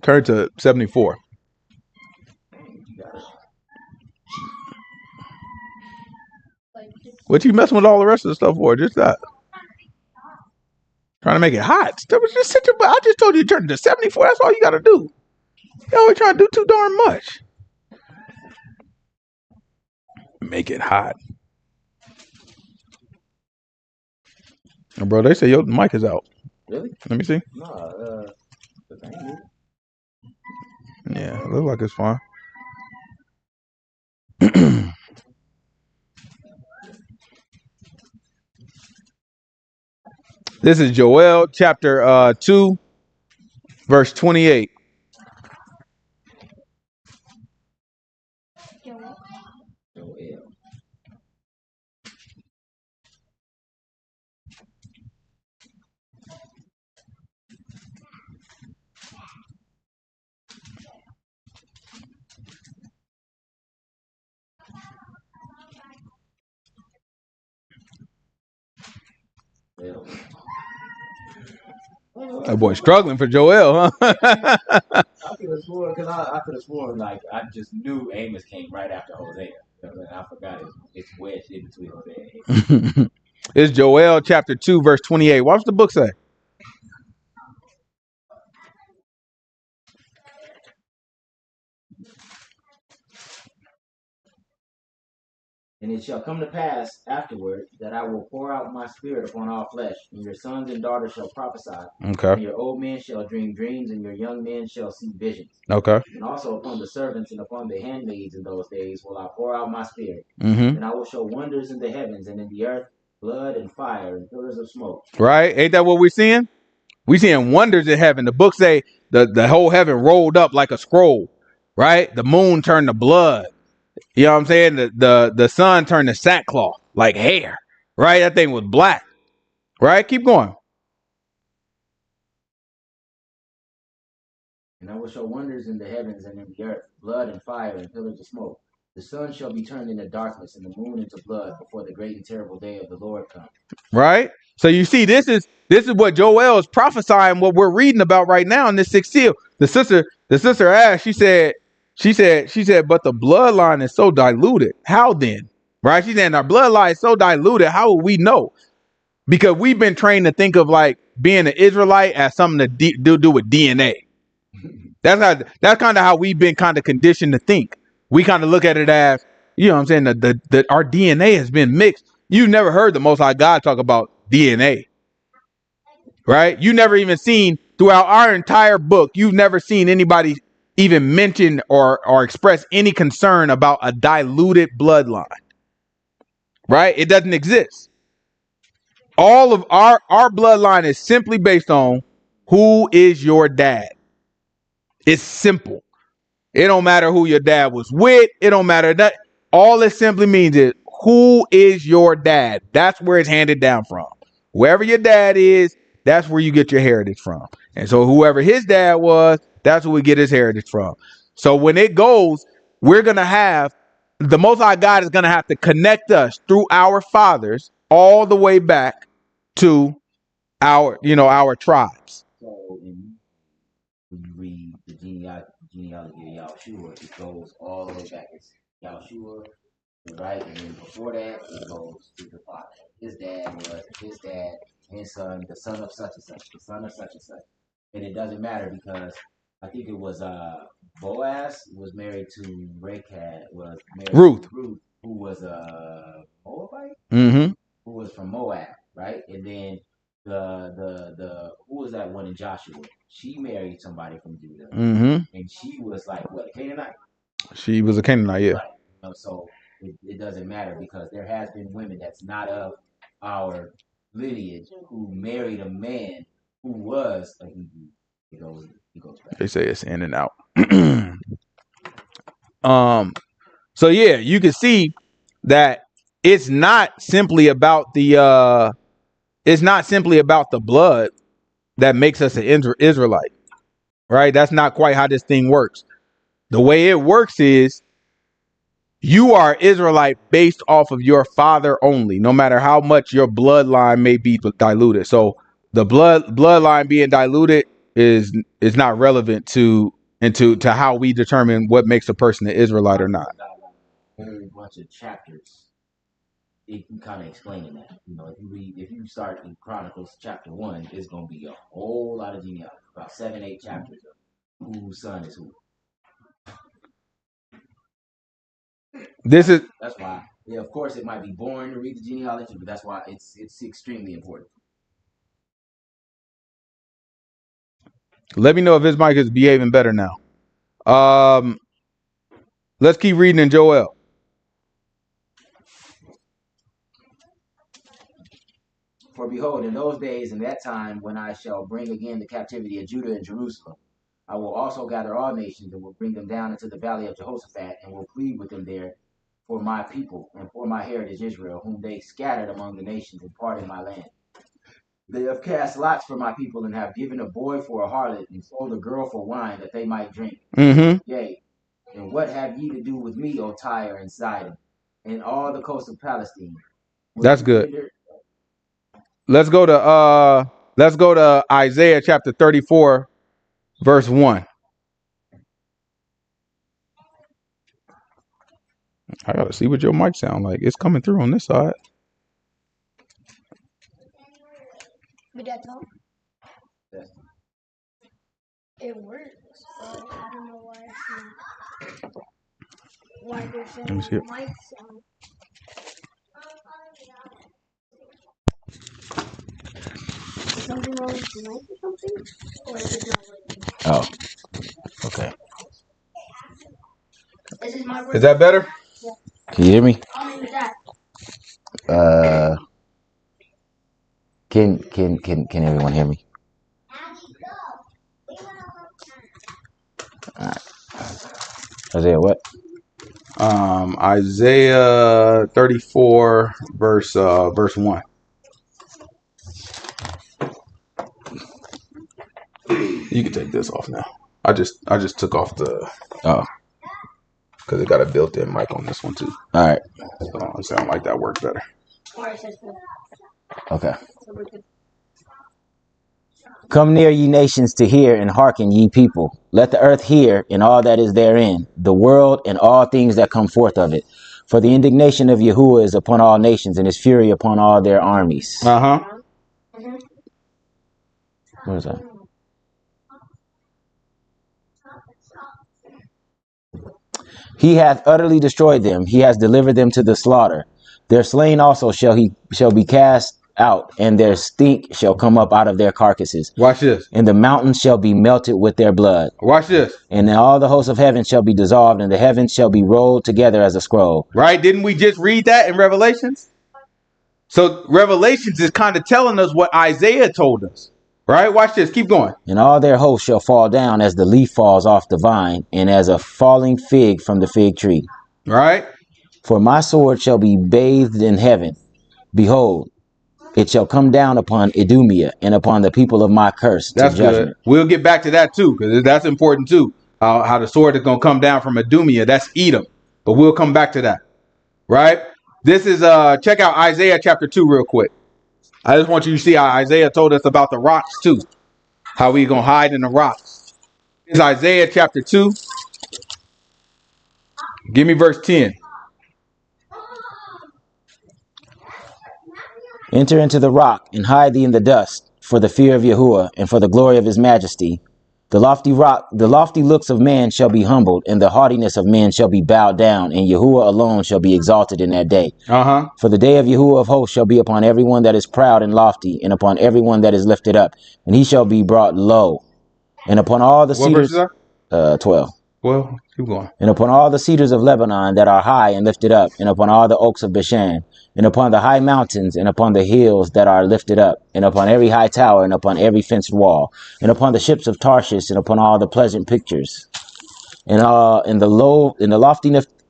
Turn to 74. What you messing with all the rest of the stuff for? Just that. Trying to make it hot. Just sit your, I just told you to turn to 74. That's all you got to do. You always trying to do too darn much. Make it hot. Bro, they say your mic is out. Really? Let me see. No, yeah, it looks like it's fine. This is Joel chapter 2, verse 28. That boy struggling for Joel, huh? I could have sworn, because I could have sworn, like, I just knew Amos came right after Hosea. I forgot it's wedged in between Hosea and Amos. It's Joel chapter 2, verse 28. What does the book say? And it shall come to pass afterward that I will pour out my spirit upon all flesh, and your sons and daughters shall prophesy. Okay. And your old men shall dream dreams, and your young men shall see visions. Okay. And also upon the servants and upon the handmaids in those days will I pour out my spirit. Mm-hmm. And I will show wonders in the heavens and in the earth, blood and fire and pillars of smoke. Right? Ain't that what we're seeing? We seeing wonders in heaven. The book say the whole heaven rolled up like a scroll. Right? The moon turned to blood. You know what I'm saying? The sun turned to sackcloth, like hair. Right? That thing was black. Right? Keep going. And I will show wonders in the heavens and in the earth, blood and fire and pillars of smoke. The sun shall be turned into darkness and the moon into blood before the great and terrible day of the Lord comes. Right? So you see, this is what Joel is prophesying, what we're reading about right now in this sixth seal. The sister asked, she said, but the bloodline is so diluted. How then? Right? She's saying our bloodline is so diluted. How will we know? Because we've been trained to think of like being an Israelite as something to do with DNA. That's kind of how we've been kind of conditioned to think. We kind of look at it as, you know what I'm saying, that our DNA has been mixed. You never heard the Most High God talk about DNA, right? You never even seen throughout our entire book. You've never seen anybody even mention or express any concern about a diluted bloodline, right? It doesn't exist. All of our bloodline is simply based on who is your dad. It's simple. It don't matter who your dad was with. It don't matter that. All it simply means is who is your dad. That's where it's handed down from. Whoever your dad is, that's where you get your heritage from. And so whoever his dad was, that's where we get his heritage from. So when it goes, we're going to have the Most High God is going to have to connect us through our fathers all the way back to our tribes. So when you read the genealogy of Yahuah, it goes all the way back. It's Yahuah, right? And then before that, it goes to the father. His dad was his dad, his son, the son of such and such, the son of such and such. And it doesn't matter because I think it was Boaz was married to Ruth, who was a Moabite, mm-hmm. who was from Moab, right? And then the who was that one in Joshua? She married somebody from Judah, Mm-hmm. and she was like what, a Canaanite? She was a Canaanite, yeah. Right. So it doesn't matter because there has been women that's not of our lineage who married a man who was a Hebrew. It goes back. They say it's in and out. So yeah, you can see that it's not simply about the blood that makes us an Israelite, right? That's not quite how this thing works. The way it works is you are Israelite based off of your father only, no matter how much your bloodline may be diluted. So the bloodline being diluted is not relevant to how we determine what makes a person an Israelite or not. A bunch of chapters. It can kind of explaining that. If you start in Chronicles chapter 1, it's gonna be a whole lot of genealogy, about 7-8 chapters of whose son is who. That's why. Yeah, of course, it might be boring to read the genealogy, but that's why it's extremely important. Let me know if his mic is behaving better now. Let's keep reading in Joel. For behold, in those days and that time, when I shall bring again the captivity of Judah and Jerusalem, I will also gather all nations and will bring them down into the valley of Jehoshaphat and will plead with them there for my people and for my heritage Israel, whom they scattered among the nations and parted my land. They have cast lots for my people and have given a boy for a harlot and sold a girl for wine that they might drink. Mm-hmm. Yea, and what have ye to do with me, O Tyre and Sidon, and all the coast of Palestine? That's good. Let's go to Isaiah chapter 34, verse 1. I gotta see what your mic sound like. It's coming through on this side. It works, but I don't know why it's not. Why they're saying Let me see it. mic sound. Is something wrong with the mic or something? Or is it not working? Oh, okay. Is that better? Yeah. Can you hear me? How many was that? Can everyone hear me? All right. Hosea, what? Isaiah 34, verse 1. You can take this off now. I just took off the because it got a built-in mic on this one too. All right. So it sounds like that works better. Okay. Come near, ye nations, to hear, and hearken, ye people. Let the earth hear, and all that is therein, the world, and all things that come forth of it. For the indignation of Yahuah is upon all nations, and his fury upon all their armies. Uh-huh. What is that? He hath utterly destroyed them. He has delivered them to the slaughter. Their slain also shall be cast out, and their stink shall come up out of their carcasses. Watch this. And the mountains shall be melted with their blood. Watch this. And all the hosts of heaven shall be dissolved, and the heavens shall be rolled together as a scroll. Right? Didn't we just read that in Revelations? So Revelations is kind of telling us what Isaiah told us. Right? Watch this. Keep going. And all their hosts shall fall down as the leaf falls off the vine, and as a falling fig from the fig tree. Right? For my sword shall be bathed in heaven. Behold, it shall come down upon Idumea and upon the people of my curse. That's to judgment. good. We'll get back to that too, because that's important too. How the sword is going to come down from Idumea. That's Edom. But we'll come back to that. Right? This is check out Isaiah chapter 2 real quick. I just want you to see how Isaiah told us about the rocks too. How we going to hide in the rocks. This is Isaiah chapter 2. Give me verse 10. Enter into the rock and hide thee in the dust for the fear of Yahuah and for the glory of his majesty. The lofty looks of man shall be humbled, and the haughtiness of men shall be bowed down, and Yahuah alone shall be exalted in that day. For the day of Yahuah of hosts shall be upon everyone that is proud and lofty, and upon everyone that is lifted up, and he shall be brought low. And upon all the cedars, 12. Well, keep going. And upon all the cedars of Lebanon that are high and lifted up, and upon all the oaks of Bashan, and upon the high mountains, and upon the hills that are lifted up, and upon every high tower, and upon every fenced wall, and upon the ships of Tarshish, and upon all the pleasant pictures, and in the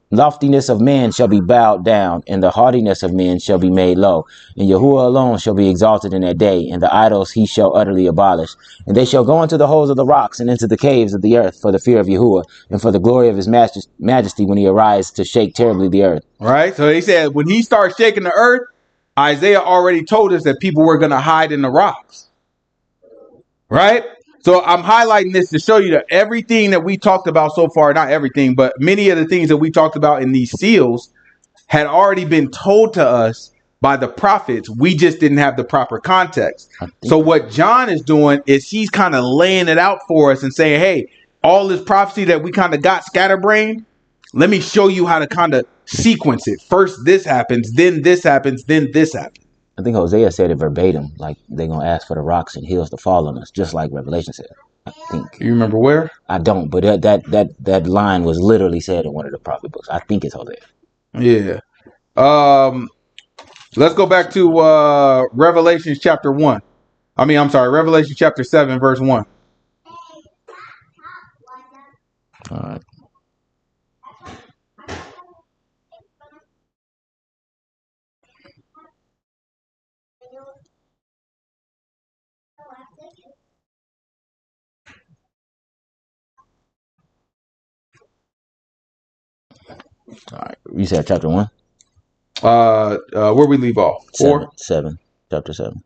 loftiness of men shall be bowed down, and the haughtiness of men shall be made low. And Yahuah alone shall be exalted in that day, and the idols he shall utterly abolish. And they shall go into the holes of the rocks and into the caves of the earth for the fear of Yahuah, and for the glory of his majesty when he arises to shake terribly the earth. Right? So he said when he starts shaking the earth, Isaiah already told us that people were going to hide in the rocks. Right? So I'm highlighting this to show you that everything that we talked about so far, not everything, but many of the things that we talked about in these seals had already been told to us by the prophets. We just didn't have the proper context. So what John is doing is he's kind of laying it out for us and saying, hey, all this prophecy that we kind of got scatterbrained, let me show you how to kind of sequence it. First this happens, then this happens, then this happens. I think Hosea said it verbatim, like they're going to ask for the rocks and hills to fall on us, just like Revelation said, I think. You remember where? I don't, but that line was literally said in one of the prophet books. I think it's Hosea. Yeah. Let's go back to Revelation chapter 1. Revelation chapter 7, verse 1. All right. All right. You said chapter 1? Where we leave off? 4? 7. Chapter 7.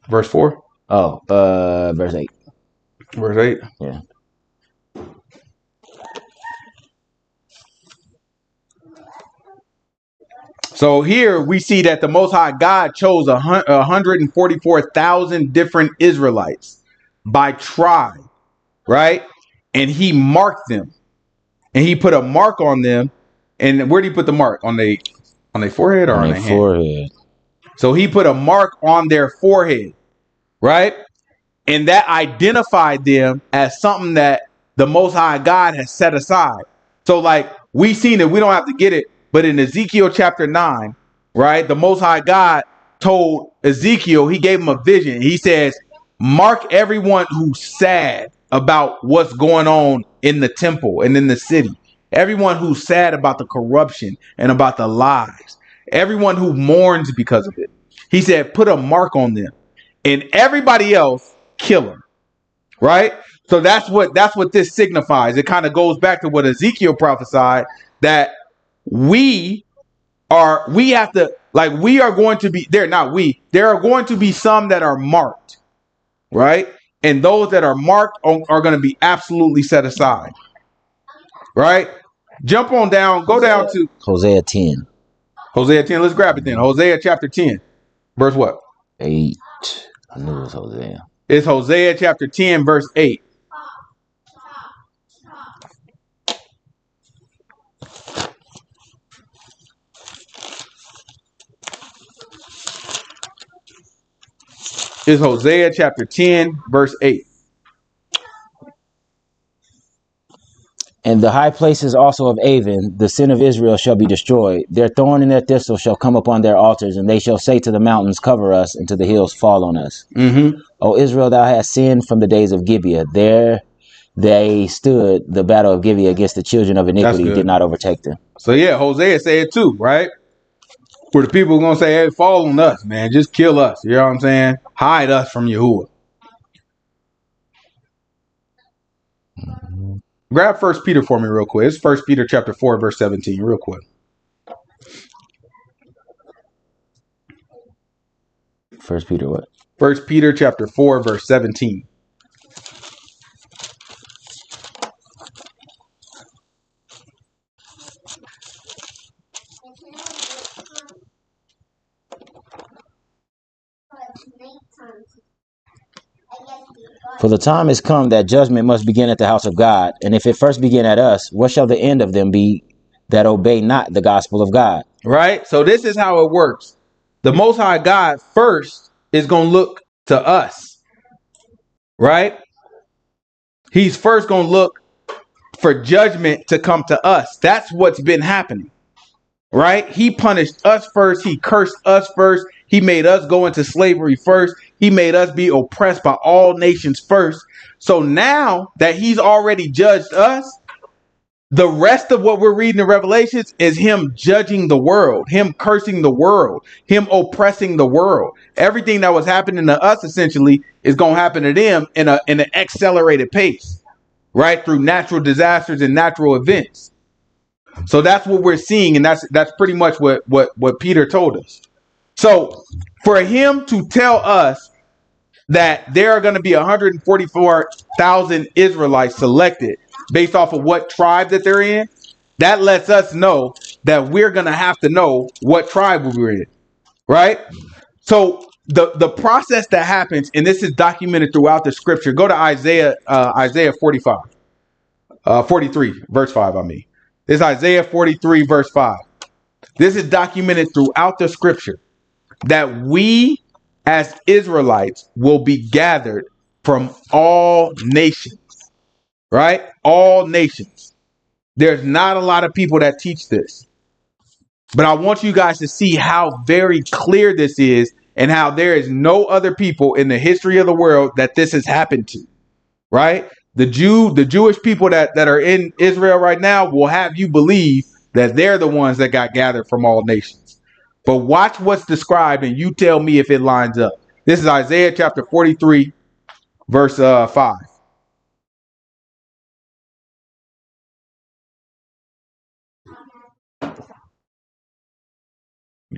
Verse 4? Oh, verse 8. Verse 8? Yeah. So here we see that the Most High God chose 144,000 different Israelites by tribe, right? And he marked them. And he put a mark on them. And where did he put the mark? On their forehead or on their forehead? So he put a mark on their forehead, right? And that identified them as something that the Most High God has set aside. So like we seen it, we don't have to get it, but in Ezekiel chapter 9, right? The Most High God told Ezekiel, he gave him a vision. He says, mark everyone who's sad about what's going on in the temple and in the city. Everyone who's sad about the corruption and about the lies. Everyone who mourns because of it. He said, put a mark on them. And everybody else, kill them. Right? So that's what this signifies. It kind of goes back to what Ezekiel prophesied, that there are going to be some that are marked, right? And those that are marked are going to be absolutely set aside, right? Jump on down, go down to Hosea 10. Hosea 10, let's grab it then. Hosea chapter 10, verse what? 8. I knew it was Hosea. It's Hosea chapter 10, verse 8. is Hosea chapter 10, verse 8. And the high places also of Avon, the sin of Israel, shall be destroyed. Their thorn and their thistle shall come upon their altars, and they shall say to the mountains, cover us, and to the hills, fall on us. O Israel, thou hast sinned from the days of Gibeah. There they stood the battle of Gibeah against the children of iniquity, did not overtake them. So yeah, Hosea said too, right? Where the people are going to say, hey, fall on us, man. Just kill us. You know what I'm saying? Hide us from Yahuah. Grab 1 Peter for me real quick. It's 1 Peter chapter 4, verse 17, real quick. 1 Peter what? 1 Peter chapter 4, verse 17. For the time is come that judgment must begin at the house of God. And if it first begin at us, what shall the end of them be that obey not the gospel of God? Right? So this is how it works. The Most High God first is going to look to us. Right? He's first going to look for judgment to come to us. That's what's been happening. Right? He punished us first. He cursed us first. He made us go into slavery first. He made us be oppressed by all nations first. So now that he's already judged us, the rest of what we're reading in Revelations is him judging the world, him cursing the world, him oppressing the world. Everything that was happening to us essentially is going to happen to them in an accelerated pace, right? Through natural disasters and natural events. So that's what we're seeing, and that's pretty much what Peter told us. So for him to tell us that there are going to be 144,000 Israelites selected based off of what tribe that they're in, that lets us know that we're going to have to know what tribe we're in, right? So the process that happens, and this is documented throughout the scripture. Go to Isaiah 43, verse 5, I mean. This is Isaiah 43, verse 5. This is documented throughout the scripture that we as Israelites will be gathered from all nations, right? All nations. There's not a lot of people that teach this, but I want you guys to see how very clear this is and how there is no other people in the history of the world that this has happened to, right? The Jewish people that are in Israel right now will have you believe that they're the ones that got gathered from all nations. But watch what's described and you tell me if it lines up. This is Isaiah chapter 43, verse 5.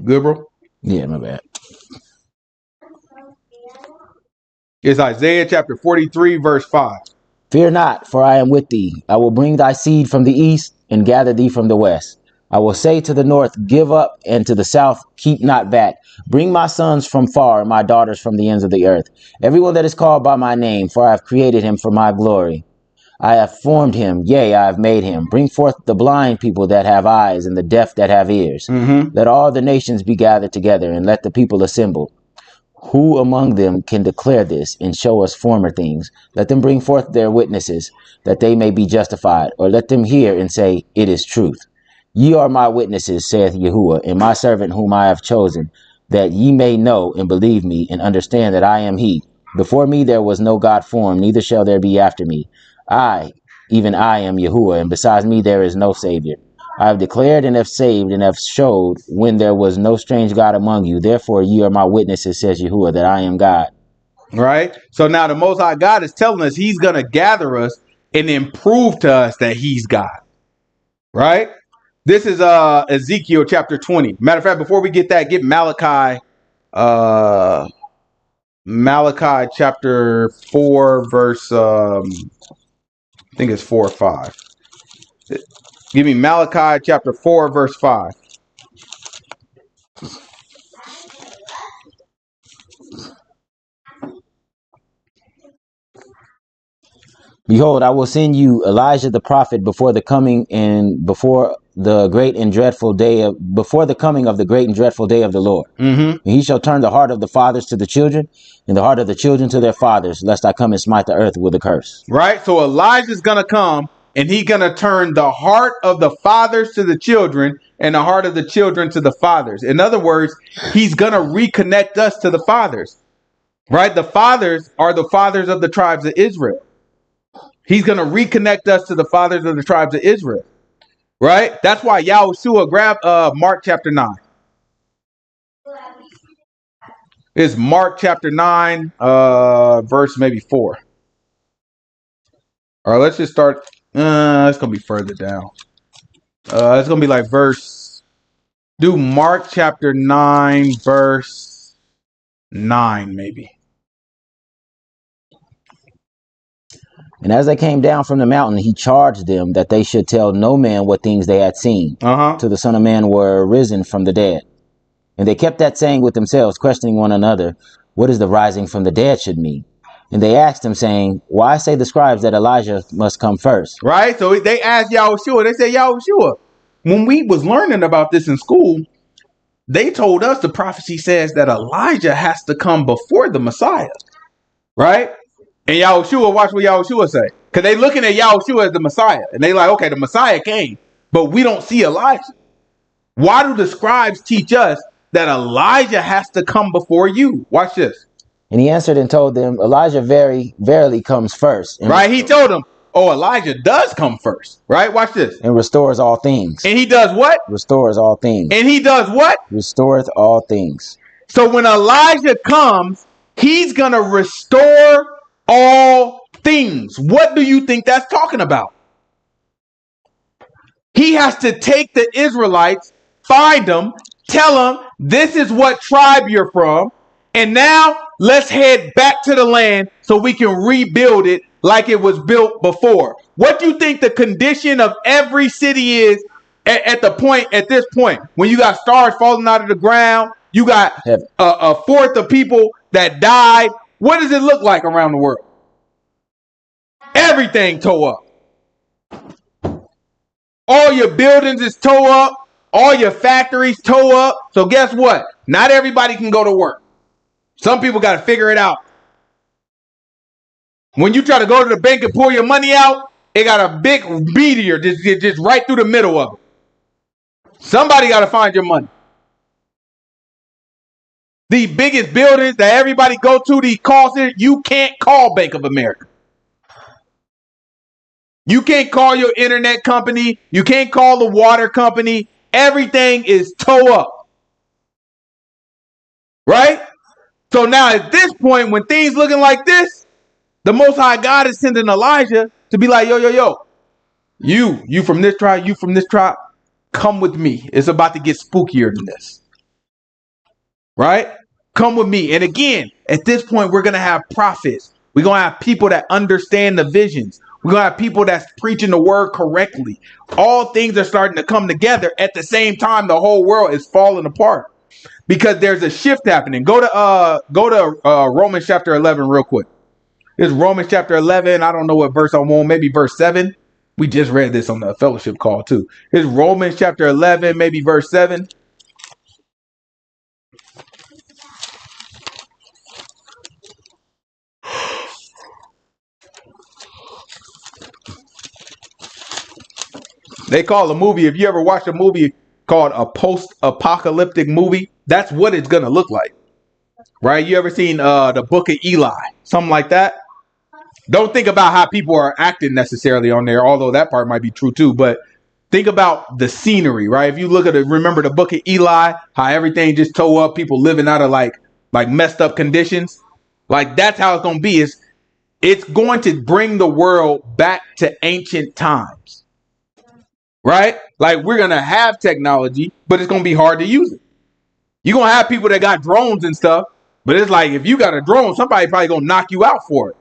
Good, bro? Yeah, my bad. It's Isaiah chapter 43, verse 5. Fear not, for I am with thee. I will bring thy seed from the east and gather thee from the west. I will say to the north, give up, and to the south, keep not back. Bring my sons from far, and my daughters from the ends of the earth. Everyone that is called by my name, for I have created him for my glory. I have formed him, yea, I have made him. Bring forth the blind people that have eyes, and the deaf that have ears. Let all the nations be gathered together, and let the people assemble. Who among them can declare this and show us former things? Let them bring forth their witnesses, that they may be justified, or let them hear and say, it is truth. Ye are my witnesses, saith Yahuah, and my servant whom I have chosen, that ye may know and believe me, and understand that I am he. Before me there was no God formed, neither shall there be after me. I, even I am Yahuah, and besides me there is no Savior. I have declared and have saved and have showed when there was no strange God among you. Therefore ye are my witnesses, says Yahuah, that I am God. Right? So now the Most High God is telling us he's going to gather us and then prove to us that he's God. Right? This is Ezekiel chapter 20. Matter of fact, before we get that, get Malachi chapter 4, verse I think it's 4 or 5. Give me Malachi chapter 4, verse 5. Behold, I will send you Elijah the prophet before the coming of the great and dreadful day of the Lord. Mm-hmm. And he shall turn the heart of the fathers to the children, and the heart of the children to their fathers, lest I come and smite the earth with a curse. Right? So Elijah's going to come and he's going to turn the heart of the fathers to the children and the heart of the children to the fathers. In other words, he's going to reconnect us to the fathers. Right? The fathers are the fathers of the tribes of Israel. He's going to reconnect us to the fathers of the tribes of Israel. Right? That's why Yahuah grab Mark chapter 9. It's Mark chapter 9, verse maybe 4. All right, let's just start. It's going to be further down. It's going to be like do Mark chapter 9, verse 9, maybe. And as they came down from the mountain, he charged them that they should tell no man what things they had seen, till the Son of Man were risen from the dead. And they kept that saying with themselves, questioning one another, what is the rising from the dead should mean? And they asked him, saying, why say the scribes that Elijah must come first? Right? So they asked Yahuah, they said, Yahuah, when we was learning about this in school, they told us the prophecy says that Elijah has to come before the Messiah. Right? And Yahuah, watch what Yahuah say. Because they looking at Yahuah as the Messiah. And they like, okay, the Messiah came, but we don't see Elijah. Why do the scribes teach us that Elijah has to come before you? Watch this. And he answered and told them, Elijah verily comes first. Right? He told them, oh, Elijah does come first. Right? Watch this. And restores all things. And he does what? Restores all things. And he does what? Restoreth all things. So when Elijah comes, he's going to restore all things. What do you think that's talking about? He has to take the Israelites, find them, tell them this is what tribe you're from. And now let's head back to the land so we can rebuild it like it was built before. What do you think the condition of every city is at this point when you got stars falling out of the ground? You got a fourth of people that died. What does it look like around the world? Everything tore up. All your buildings is tore up. All your factories tore up. So guess what? Not everybody can go to work. Some people got to figure it out. When you try to go to the bank and pull your money out, it got a big meteor just right through the middle of it. Somebody got to find your money. The biggest buildings that everybody go to, these call centers, you can't call Bank of America. You can't call your internet company. You can't call the water company. Everything is tore up. Right? So now at this point, when things looking like this, the Most High God is sending Elijah to be like, yo. You from this tribe, you from this tribe, come with me. It's about to get spookier than this. Right? Come with me. And again, at this point, we're going to have prophets. We're going to have people that understand the visions. We're going to have people that's preaching the word correctly. All things are starting to come together. At the same time, the whole world is falling apart because there's a shift happening. Go to Romans chapter 11 real quick. It's Romans chapter 11. I don't know what verse I'm on. Maybe verse 7. We just read this on the fellowship call too. It's Romans chapter 11, maybe verse 7. They call a movie, if you ever watch a movie called a post-apocalyptic movie, that's what it's going to look like. Right? You ever seen the Book of Eli? Something like that? Don't think about how people are acting necessarily on there, although that part might be true too. But think about the scenery, right? If you look at it, remember the Book of Eli, how everything just tore up, people living out of like messed up conditions. Like that's how it's going to be. It's going to bring the world back to ancient times. Right? Like we're going to have technology, but it's going to be hard to use it. You're going to have people that got drones and stuff, but it's like if you got a drone, somebody probably going to knock you out for it.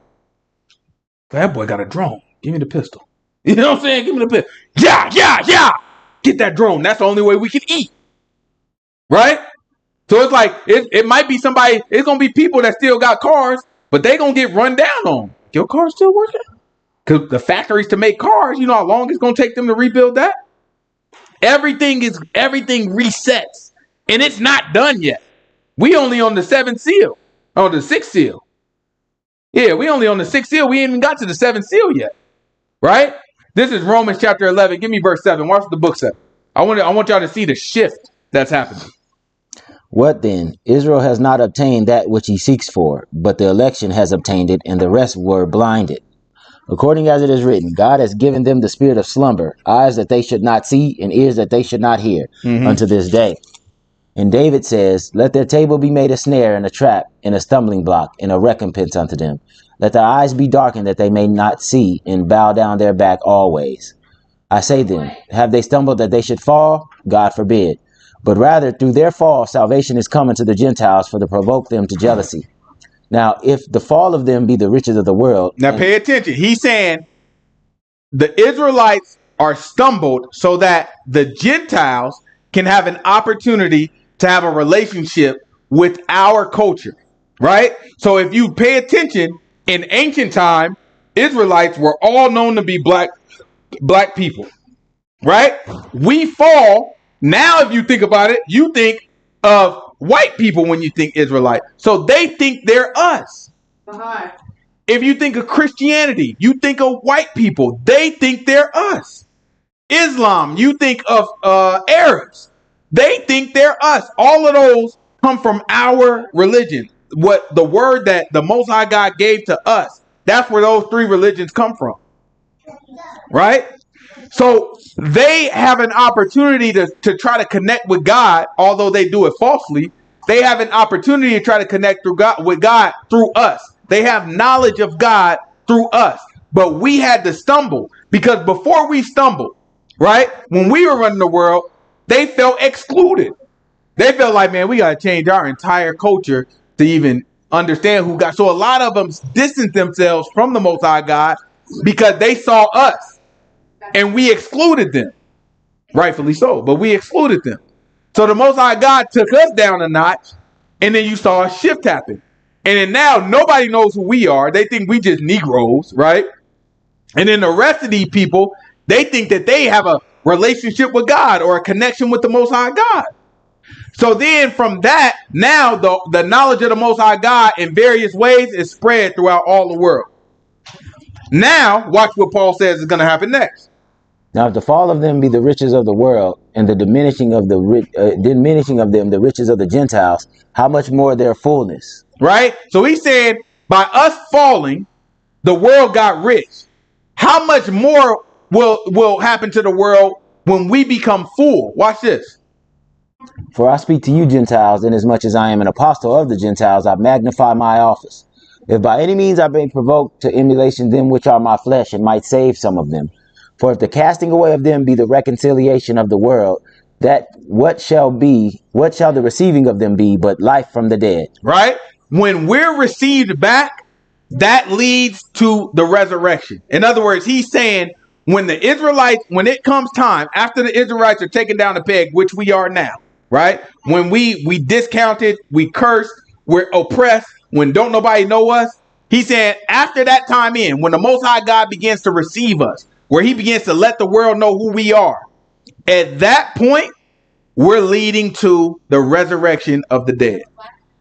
That boy got a drone. Give me the pistol. You know what I'm saying? Give me the pistol. Yeah. Get that drone. That's the only way we can eat. Right? So it's like, it might be somebody, it's going to be people that still got cars, but they going to get run down on. Your car still working? Because the factories to make cars, you know how long it's going to take them to rebuild that? Everything resets. And it's not done yet. We only on the 7th seal. On the 6th seal. Yeah, we only on the 6th seal. We ain't even got to the 7th seal yet. Right? This is Romans chapter 11. Give me verse 7. Watch the book 7. I want y'all to see the shift that's happening. What then? Israel has not obtained that which he seeks for, but the election has obtained it, and the rest were blinded. According as it is written, God has given them the spirit of slumber, eyes that they should not see, and ears that they should not hear, unto this day. And David says, let their table be made a snare and a trap and a stumbling block and a recompense unto them. Let their eyes be darkened that they may not see, and bow down their back always. I say then, have they stumbled that they should fall? God forbid. But rather, through their fall, salvation is coming to the Gentiles for to provoke them to jealousy. Now, if the fall of them be the riches of the world. Now, pay attention. He's saying the Israelites are stumbled so that the Gentiles can have an opportunity to have a relationship with our culture, right? So if you pay attention, in ancient time, Israelites were all known to be black people, right? We fall. Now, if you think about it, you think of white people when you think Israelite. So they think they're us. If you think of Christianity, you think of white people. They think they're us. Islam, you think of Arabs. They think they're us. All of those come from our religion. What the word that the Most High God gave to us, that's where those three religions come from. Right? So they have an opportunity to try to connect with God, although they do it falsely. They have an opportunity to try to connect with God through us. They have knowledge of God through us. But we had to stumble because before we stumbled, right, when we were running the world, they felt excluded. They felt like, man, we got to change our entire culture to even understand who God. So a lot of them distanced themselves from the Most High God because they saw us. And we excluded them. Rightfully so. But we excluded them. So the Most High God took us down a notch. And then you saw a shift happen. And then now nobody knows who we are. They think we just Negroes, right? And then the rest of these people, they think that they have a relationship with God or a connection with the Most High God. So then from that, now the knowledge of the Most High God in various ways is spread throughout all the world. Now, watch what Paul says is going to happen next. Now, if the fall of them be the riches of the world, and the diminishing of them the riches of the Gentiles, how much more their fullness? Right? So he said, by us falling, the world got rich. How much more will happen to the world when we become full? Watch this. For I speak to you Gentiles, inasmuch as I am an apostle of the Gentiles, I magnify my office. If by any means I may provoke to emulation them which are my flesh, and might save some of them. For if the casting away of them be the reconciliation of the world, that what shall the receiving of them be but life from the dead? Right? When we're received back, that leads to the resurrection. In other words, he's saying when it comes time, after the Israelites are taken down the peg, which we are now, right? When we discounted, we cursed, we're oppressed, when don't nobody know us, he's saying after that time when the Most High God begins to receive us, where he begins to let the world know who we are, at that point, we're leading to the resurrection of the dead,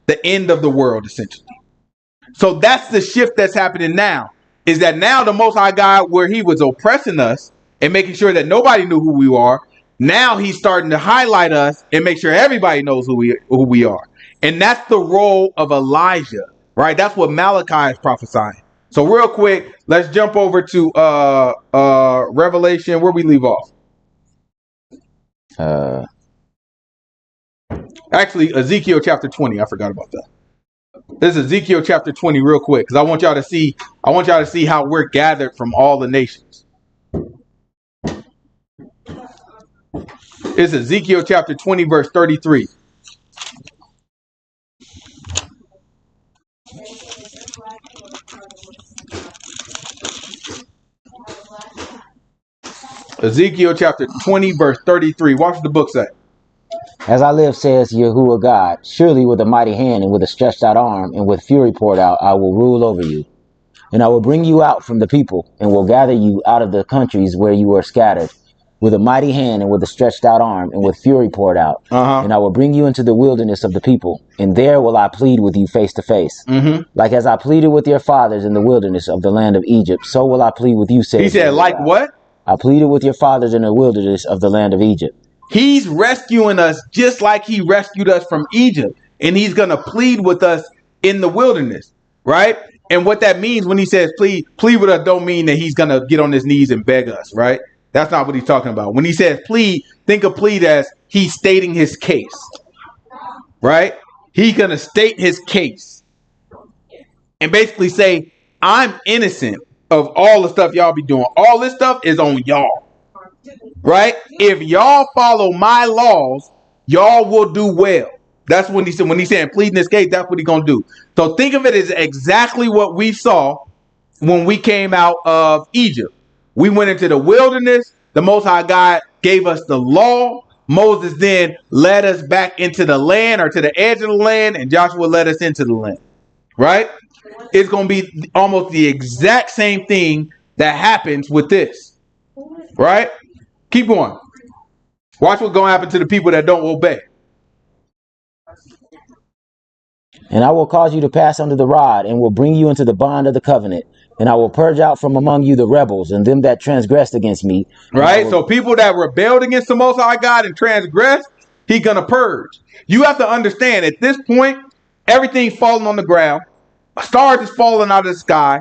the end of the world, essentially. So that's the shift that's happening now, is that now the Most High God, where he was oppressing us and making sure that nobody knew who we are, now he's starting to highlight us and make sure everybody knows who we are. And that's the role of Elijah, right? That's what Malachi is prophesying. So real quick, let's jump over to Revelation, where we leave off. Actually, Ezekiel chapter 20. I forgot about that. This is Ezekiel chapter 20 real quick, because I want y'all to see how we're gathered from all the nations. It's Ezekiel chapter 20, verse 33. Ezekiel chapter 20, verse 33. Watch the book say. As I live, says Yahuah God, surely with a mighty hand and with a stretched out arm and with fury poured out, I will rule over you. And I will bring you out from the people, and will gather you out of the countries where you were scattered, with a mighty hand and with a stretched out arm, and with fury poured out. And I will bring you into the wilderness of the people, and there will I plead with you face to face. Like as I pleaded with your fathers in the wilderness of the land of Egypt, so will I plead with you, says He said, like what? I pleaded with your fathers in the wilderness of the land of Egypt. He's rescuing us just like he rescued us from Egypt. And he's going to plead with us in the wilderness, right? And what that means when he says plead with us don't mean that he's going to get on his knees and beg us, right? That's not what he's talking about. When he says plead, think of plead as he's stating his case, right? He's going to state his case and basically say, I'm innocent of all the stuff y'all be doing. All this stuff is on y'all, right? If y'all follow my laws, y'all will do well. That's when he said, when he's saying pleading his case, that's what he's going to do. So think of it as exactly what we saw when we came out of Egypt. We went into the wilderness. The Most High God gave us the law. Moses then led us back into the land, or to the edge of the land, and Joshua led us into the land, right? It's going to be almost the exact same thing that happens with this, right? Keep going. Watch what's going to happen to the people that don't obey. And I will cause you to pass under the rod, and will bring you into the bond of the covenant. And I will purge out from among you the rebels, and them that transgressed against me. Right? So people that rebelled against the Most High God and transgressed, he's going to purge. You have to understand, at this point, everything's falling on the ground. Stars is falling out of the sky.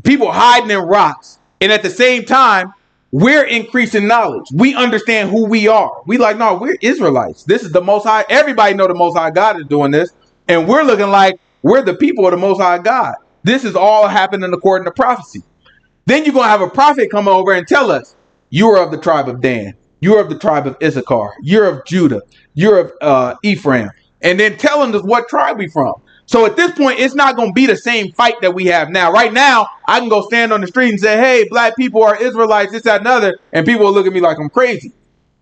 People hiding in rocks. And at the same time, we're increasing knowledge. We understand who we are. We like, no, we're Israelites. This is the Most High. Everybody know the Most High God is doing this. And we're looking like we're the people of the Most High God. This is all happening according to prophecy. Then you're going to have a prophet come over and tell us, you are of the tribe of Dan. You're of the tribe of Issachar. You're of Judah. You're of Ephraim. And then telling us what tribe we from. So at this point, it's not going to be the same fight that we have now. Right now, I can go stand on the street and say, hey, black people are Israelites, this, that, and other. And people will look at me like I'm crazy.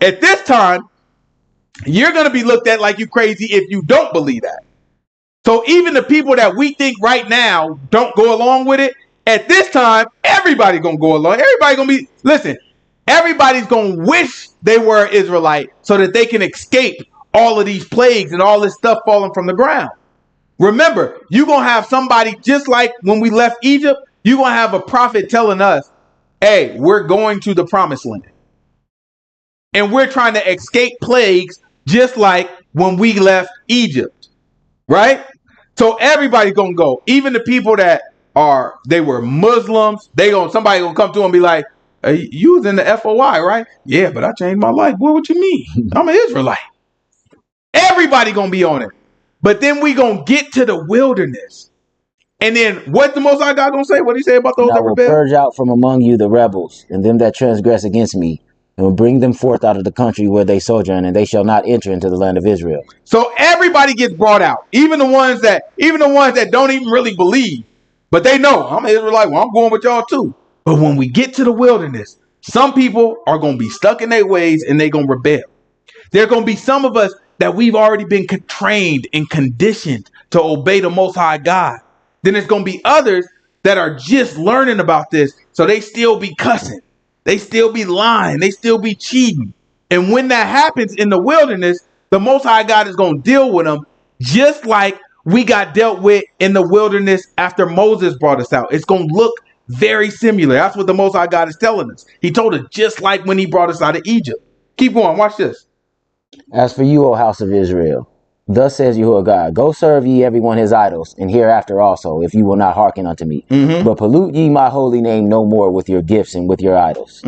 At this time, you're going to be looked at like you crazy if you don't believe that. So even the people that we think right now don't go along with it, at this time, everybody's going to go along. Everybody's going to be, listen, everybody's going to wish they were Israelite so that they can escape all of these plagues and all this stuff falling from the ground. Remember, you're going to have somebody just like when we left Egypt, you're going to have a prophet telling us, hey, we're going to the promised land. And we're trying to escape plagues just like when we left Egypt, right? So everybody's going to go. Even the people that they were Muslims, somebody going to come to them and be like, hey, you was in the FOI, right? Yeah, but I changed my life. What you mean? I'm an Israelite. Everybody going to be on it. But then we going to get to the wilderness. And then what the Most High God going to say? What he say about those that rebel? I will purge out from among you the rebels, and them that transgress against me, and will bring them forth out of the country where they sojourn, and they shall not enter into the land of Israel. So everybody gets brought out, even the ones that don't even really believe, but they know I'm an Israelite. Well, I'm going with y'all too. But when we get to the wilderness, some people are going to be stuck in their ways and they're going to rebel. There are going to be some of us that we've already been trained and conditioned to obey the Most High God. Then there's going to be others that are just learning about this, so they still be cussing. They still be lying. They still be cheating. And when that happens in the wilderness, the Most High God is going to deal with them just like we got dealt with in the wilderness after Moses brought us out. It's going to look very similar. That's what the Most High God is telling us. He told us just like when he brought us out of Egypt. Keep going. Watch this. As for you, O house of Israel, thus says Yahuah God, go serve ye every one his idols, and hereafter also, if you will not hearken unto me. But pollute ye my holy name no more with your gifts and with your idols.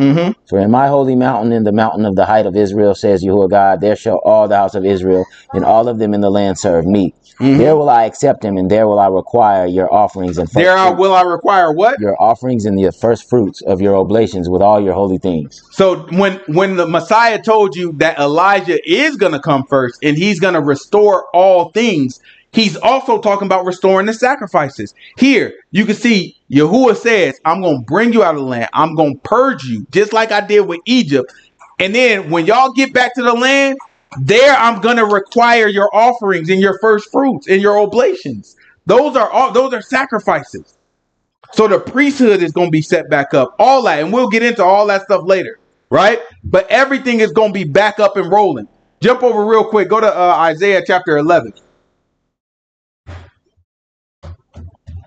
For in my holy mountain, in the mountain of the height of Israel, says Yahuah God, there shall all the house of Israel and all of them in the land serve me. There will I accept them, and there will I require your offerings and will I require what? Your offerings and the first fruits of your oblations with all your holy things. So when the Messiah told you that Elijah is going to come first and he's going to restore all things, he's also talking about restoring the sacrifices. Here, you can see Yahuah says, I'm going to bring you out of the land. I'm going to purge you just like I did with Egypt. And then when y'all get back to the land, there I'm going to require your offerings and your first fruits and your oblations. Those are sacrifices. So the priesthood is going to be set back up, all that, and we'll get into all that stuff later, right? But everything is going to be back up and rolling. Jump over real quick. Go to Isaiah chapter 11.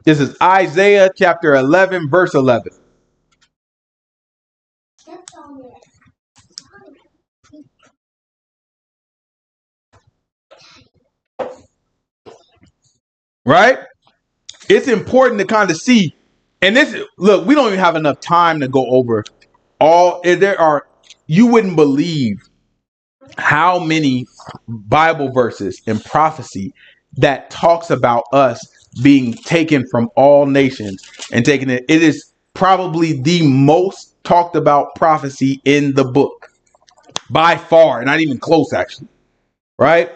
This is Isaiah chapter 11, verse 11. Right? It's important to kind of see. And this, look, we don't even have enough time to go over all. You wouldn't believe how many Bible verses and prophecy that talks about us being taken from all nations and taking it. It is probably the most talked about prophecy in the book by far, not even close, actually. Right?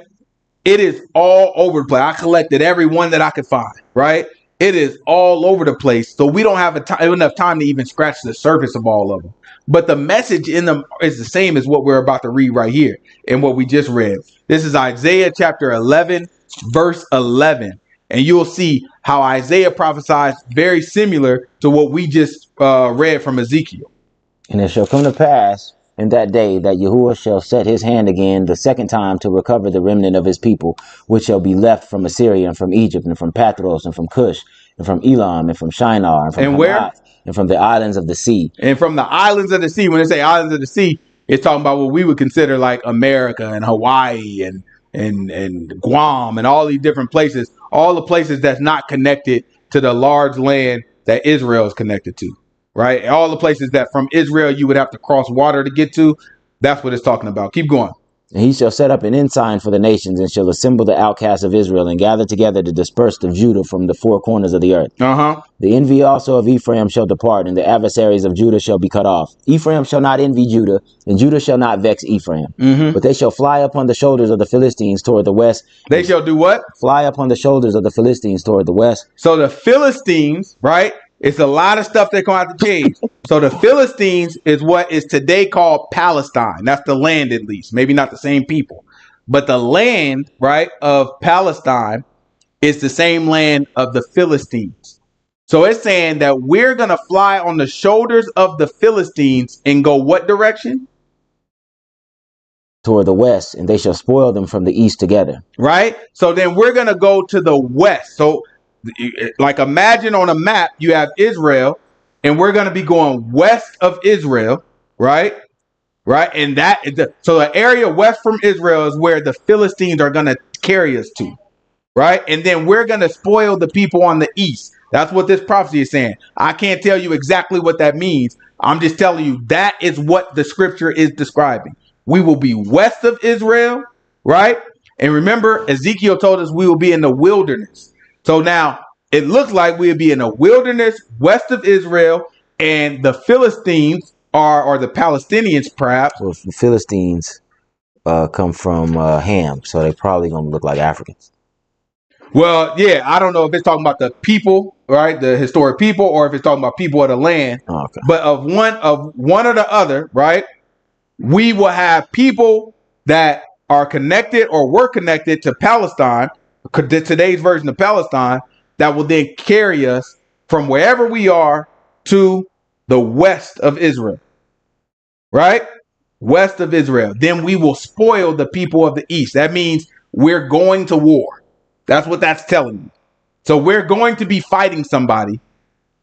It is all over the place. I collected every one that I could find. Right? It is all over the place. So we don't have enough time to even scratch the surface of all of them. But the message in them is the same as what we're about to read right here and what we just read. This is Isaiah chapter 11, verse 11. And you'll see how Isaiah prophesies very similar to what we just read from Ezekiel. And it shall come to pass in that day that Yahuah shall set his hand again the second time to recover the remnant of his people, which shall be left from Assyria and from Egypt and from Pathros and from Cush and from Elam and from Shinar and from Hamat, and from the islands of the sea. And from the islands of the sea. When they say islands of the sea, it's talking about what we would consider like America and Hawaii and Guam and all these different places, all the places that's not connected to the large land that Israel is connected to. Right? All the places that from Israel you would have to cross water to get to. That's what it's talking about. Keep going. And he shall set up an ensign for the nations and shall assemble the outcasts of Israel and gather together the dispersed of Judah from the four corners of the earth. The envy also of Ephraim shall depart, and the adversaries of Judah shall be cut off. Ephraim shall not envy Judah, and Judah shall not vex Ephraim. But they shall fly upon the shoulders of the Philistines toward the west. They shall do what? Fly upon the shoulders of the Philistines toward the west. So the Philistines, right? It's a lot of stuff they're going to have to change. So the Philistines is what is today called Palestine. That's the land, at least. Maybe not the same people. But the land, right, of Palestine is the same land of the Philistines. So it's saying that we're going to fly on the shoulders of the Philistines and go what direction? Toward the west, and they shall spoil them from the east together. Right? So then we're going to go to the west. So like imagine on a map, you have Israel, and we're going to be going west of Israel, right? Right. And so the area west from Israel is where the Philistines are going to carry us to. Right. And then we're going to spoil the people on the east. That's what this prophecy is saying. I can't tell you exactly what that means. I'm just telling you that is what the scripture is describing. We will be west of Israel. Right. And remember, Ezekiel told us we will be in the wilderness. So now it looks like we'll be in the wilderness west of Israel, and the Philistines or the Palestinians, perhaps. Well, the Philistines come from Ham, so they're probably going to look like Africans. Well, yeah, I don't know if it's talking about the people, right, the historic people, or if it's talking about people of the land. Oh, okay. But of one or the other, right, we will have people that are connected or were connected to Palestine, today's version of Palestine, that will then carry us from wherever we are to the west of Israel. Right? West of Israel. Then we will spoil the people of the east. That means we're going to war. That's what that's telling you. So we're going to be fighting somebody,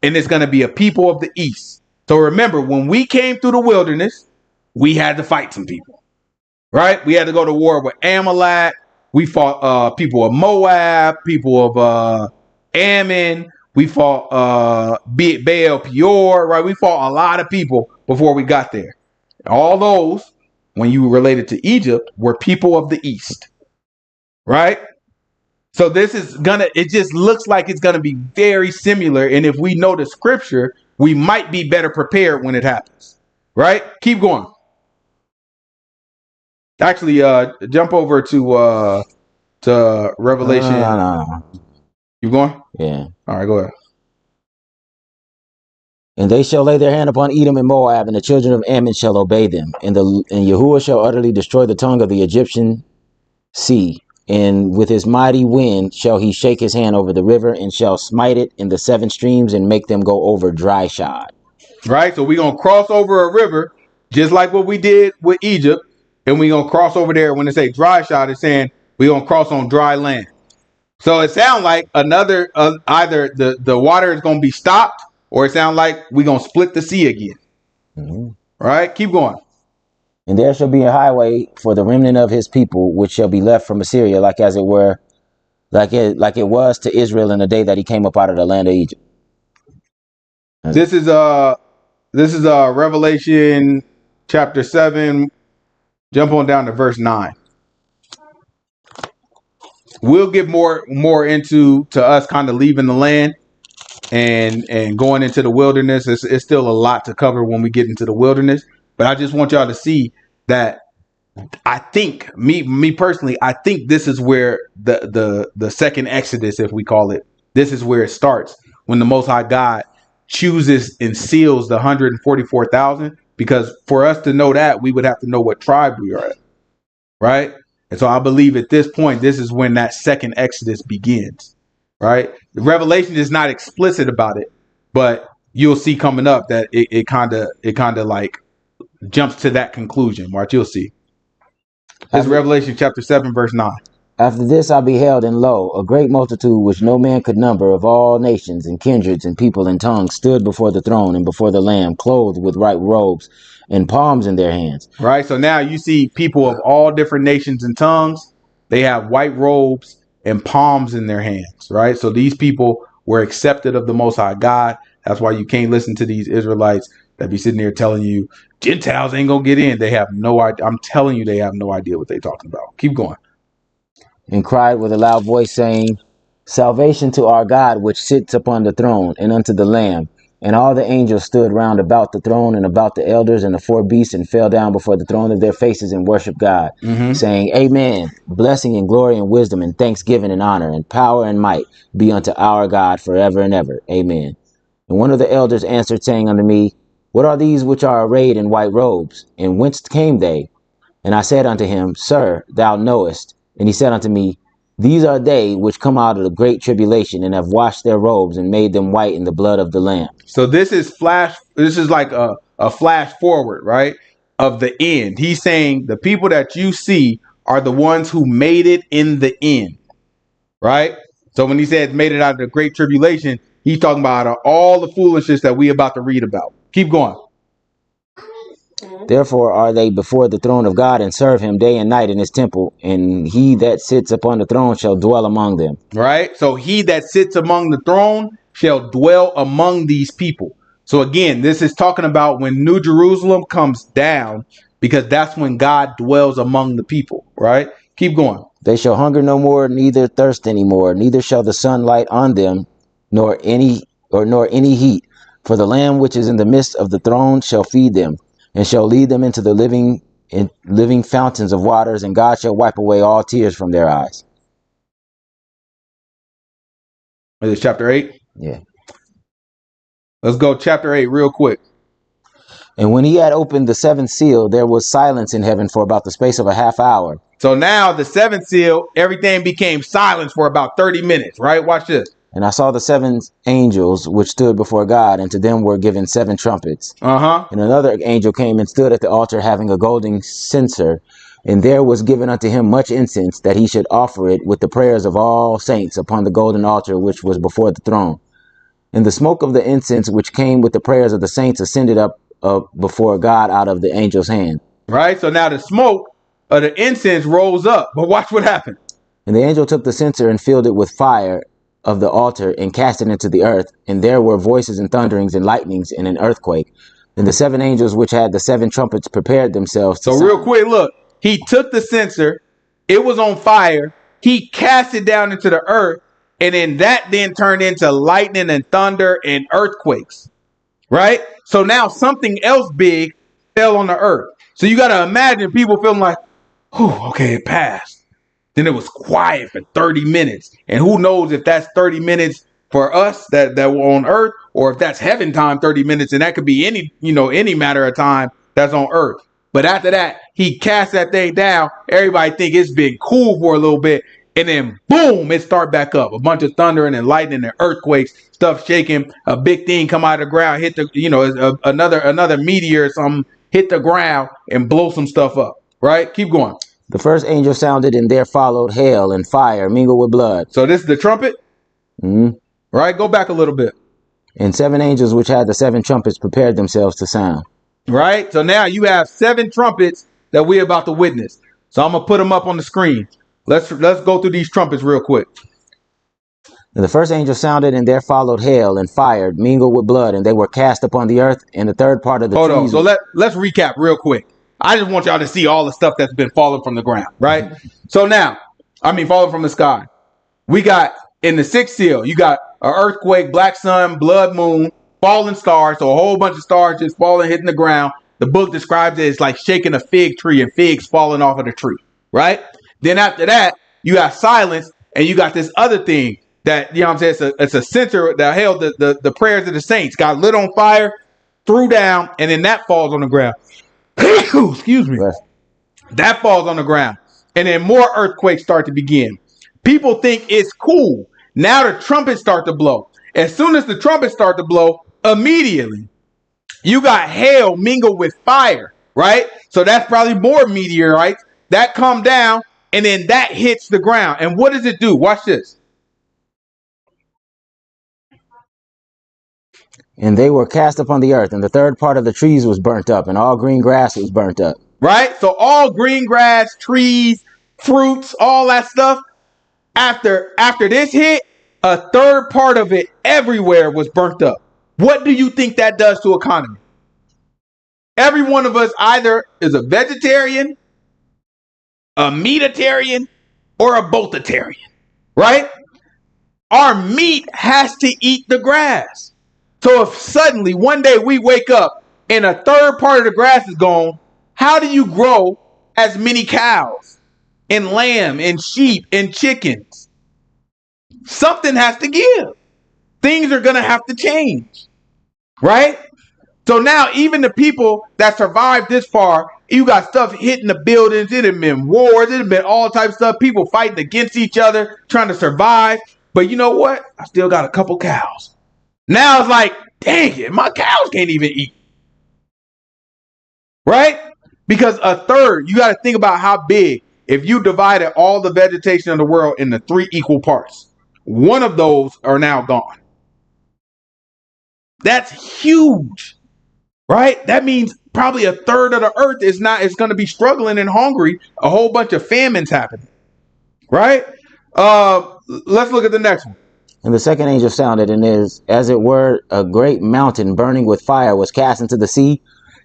and it's going to be a people of the east. So remember, when we came through the wilderness, we had to fight some people. Right? We had to go to war with Amalek. We fought people of Moab, people of Ammon. We fought Baal Peor, right? We fought a lot of people before we got there. All those, when you related to Egypt, were people of the east, right? So this is it just looks like it's gonna be very similar. And if we know the scripture, we might be better prepared when it happens, right? Keep going. Actually, jump over to Revelation. No. You going? Yeah. All right, go ahead. And they shall lay their hand upon Edom and Moab, and the children of Ammon shall obey them. And Yahuah shall utterly destroy the tongue of the Egyptian sea, And with his mighty wind shall he shake his hand over the river, and shall smite it in the 7 streams, and make them go over dry shod. Right? So we're going to cross over a river, just like what we did with Egypt. And we're going to cross over there. When they say dry shod, it's saying we're going to cross on dry land. So it sounds like another, either the water is going to be stopped, or it sounds like we're going to split the sea again. Mm-hmm. Right? Keep going. And there shall be a highway for the remnant of his people, which shall be left from Assyria, like it was to Israel in the day that he came up out of the land of Egypt. This is Revelation chapter 7. Jump on down to verse 9. We'll get more into us kind of leaving the land and going into the wilderness. It's still a lot to cover when we get into the wilderness, but I just want y'all to see that I think me personally, I think this is where the second Exodus, if we call it, this is where it starts, when the Most High God chooses and seals the 144,000, because for us to know that, we would have to know what tribe we are at, right? And so I believe at this point, this is when that second Exodus begins, right? The Revelation is not explicit about it, but you'll see coming up that it kind of like jumps to that conclusion. Right? You'll see. This is Revelation chapter 7, verse 9. After this I beheld, and lo, a great multitude which no man could number, of all nations and kindreds and people and tongues, stood before the throne and before the Lamb, clothed with white robes and palms in their hands. Right. So now you see people of all different nations and tongues. They have white robes and palms in their hands. Right. So these people were accepted of the Most High God. That's why you can't listen to these Israelites that be sitting there telling you Gentiles ain't gonna get in. They have no idea. I'm telling you, they have no idea what they're talking about. Keep going. And cried with a loud voice, saying, Salvation to our God, which sits upon the throne, and unto the Lamb. And all the angels stood round about the throne and about the elders and the 4 beasts, and fell down before the throne of their faces and worshiped God, saying, Amen. Blessing and glory and wisdom and thanksgiving and honor and power and might be unto our God forever and ever. Amen. And one of the elders answered, saying unto me, What are these which are arrayed in white robes? And whence came they? And I said unto him, Sir, thou knowest. And he said unto me, These are they which come out of the great tribulation, and have washed their robes and made them white in the blood of the Lamb. So this is like a flash forward, right, of the end. He's saying the people that you see are the ones who made it in the end, right? So when he says made it out of the great tribulation, he's talking about all the foolishness that we about to read about. Keep going. Therefore are they before the throne of God, and serve him day and night in his temple, and he that sits upon the throne shall dwell among them. Right? So he that sits among the throne shall dwell among these people. So again, this is talking about when New Jerusalem comes down, because that's when God dwells among the people, right? Keep going. They shall hunger no more, neither thirst any more, neither shall the sun light on them, nor any heat. For the Lamb which is in the midst of the throne shall feed them, and shall lead them into the living fountains of waters, and God shall wipe away all tears from their eyes. Is this chapter 8? Yeah. Let's go chapter 8 real quick. And when he had opened the 7th seal, there was silence in heaven for about the space of a half hour. So now the 7th seal, everything became silence for about 30 minutes, right? Watch this. And I saw the 7 angels which stood before God, and to them were given 7 trumpets. And another angel came and stood at the altar, having a golden censer, and there was given unto him much incense, that he should offer it with the prayers of all saints upon the golden altar which was before the throne. And the smoke of the incense which came with the prayers of the saints ascended up before God out of the angel's hand. Right. So now the smoke of the incense rose up. But watch what happened. And the angel took the censer and filled it with fire of the altar, and cast it into the earth. And there were voices and thunderings and lightnings and an earthquake. And the 7 angels which had the 7 trumpets prepared themselves to So real quick, look, he took the censer, it was on fire, he cast it down into the earth, and then turned into lightning and thunder and earthquakes, right? So now something else big fell on the earth. So you got to imagine people feeling like, oh, okay, it passed. Then it was quiet for 30 minutes. And who knows if that's 30 minutes for us that were on earth, or if that's heaven time 30 minutes, and that could be any matter of time that's on earth. But after that, he cast that thing down. Everybody think it's been cool for a little bit. And then boom, it start back up. A bunch of thunder and then lightning and earthquakes, stuff shaking. A big thing come out of the ground, hit the, another meteor or something hit the ground and blow some stuff up. Right? Keep going. The first angel sounded, and there followed hail and fire mingled with blood. So this is the trumpet? Right? Go back a little bit. And 7 angels which had the 7 trumpets prepared themselves to sound. Right? So now you have 7 trumpets that we're about to witness. So I'm going to put them up on the screen. Let's go through these trumpets real quick. And the first angel sounded, and there followed hail and fire mingled with blood, and they were cast upon the earth, and the third part of the trees. Hold on. So let's recap real quick. I just want y'all to see all the stuff that's been falling from the ground, right? So now, falling from the sky. We got in the 6th seal, you got an earthquake, black sun, blood moon, falling stars. So a whole bunch of stars just falling, hitting the ground. The book describes it as like shaking a fig tree and figs falling off of the tree, right? Then after that, you got silence, and you got this other thing that, you know what I'm saying, it's a censer that held the prayers of the saints, got lit on fire, threw down, and then that falls on the ground. Excuse me. Right. That falls on the ground. And then more earthquakes start to begin. People think it's cool. Now the trumpets start to blow. As soon as the trumpets start to blow, immediately you got hail mingled with fire, right? So that's probably more meteorites that come down, and then that hits the ground. And what does it do? Watch this. And they were cast upon the earth, and the third part of the trees was burnt up, and all green grass was burnt up. Right? So all green grass, trees, fruits, all that stuff, after this hit, a third part of it everywhere was burnt up. What do you think that does to economy? Every one of us either is a vegetarian, a meatitarian, or a boatitarian, right? Our meat has to eat the grass. So if suddenly one day we wake up and a third part of the grass is gone, how do you grow as many cows and lamb and sheep and chickens? Something has to give. Things are going to have to change, right? So now even the people that survived this far, you got stuff hitting the buildings. It had been wars. It had been all types of stuff. People fighting against each other, trying to survive. But you know what? I still got a couple cows. Now it's like, dang it, my cows can't even eat. Right? Because a third, you got to think about how big. If you divided all the vegetation of the world into 3 equal parts, one of those are now gone. That's huge. Right? That means probably a third of the earth is going to be struggling and hungry. A whole bunch of famines happening. Right? Let's look at the next one. And the second angel sounded, and as it were, a great mountain burning with fire was cast into the sea,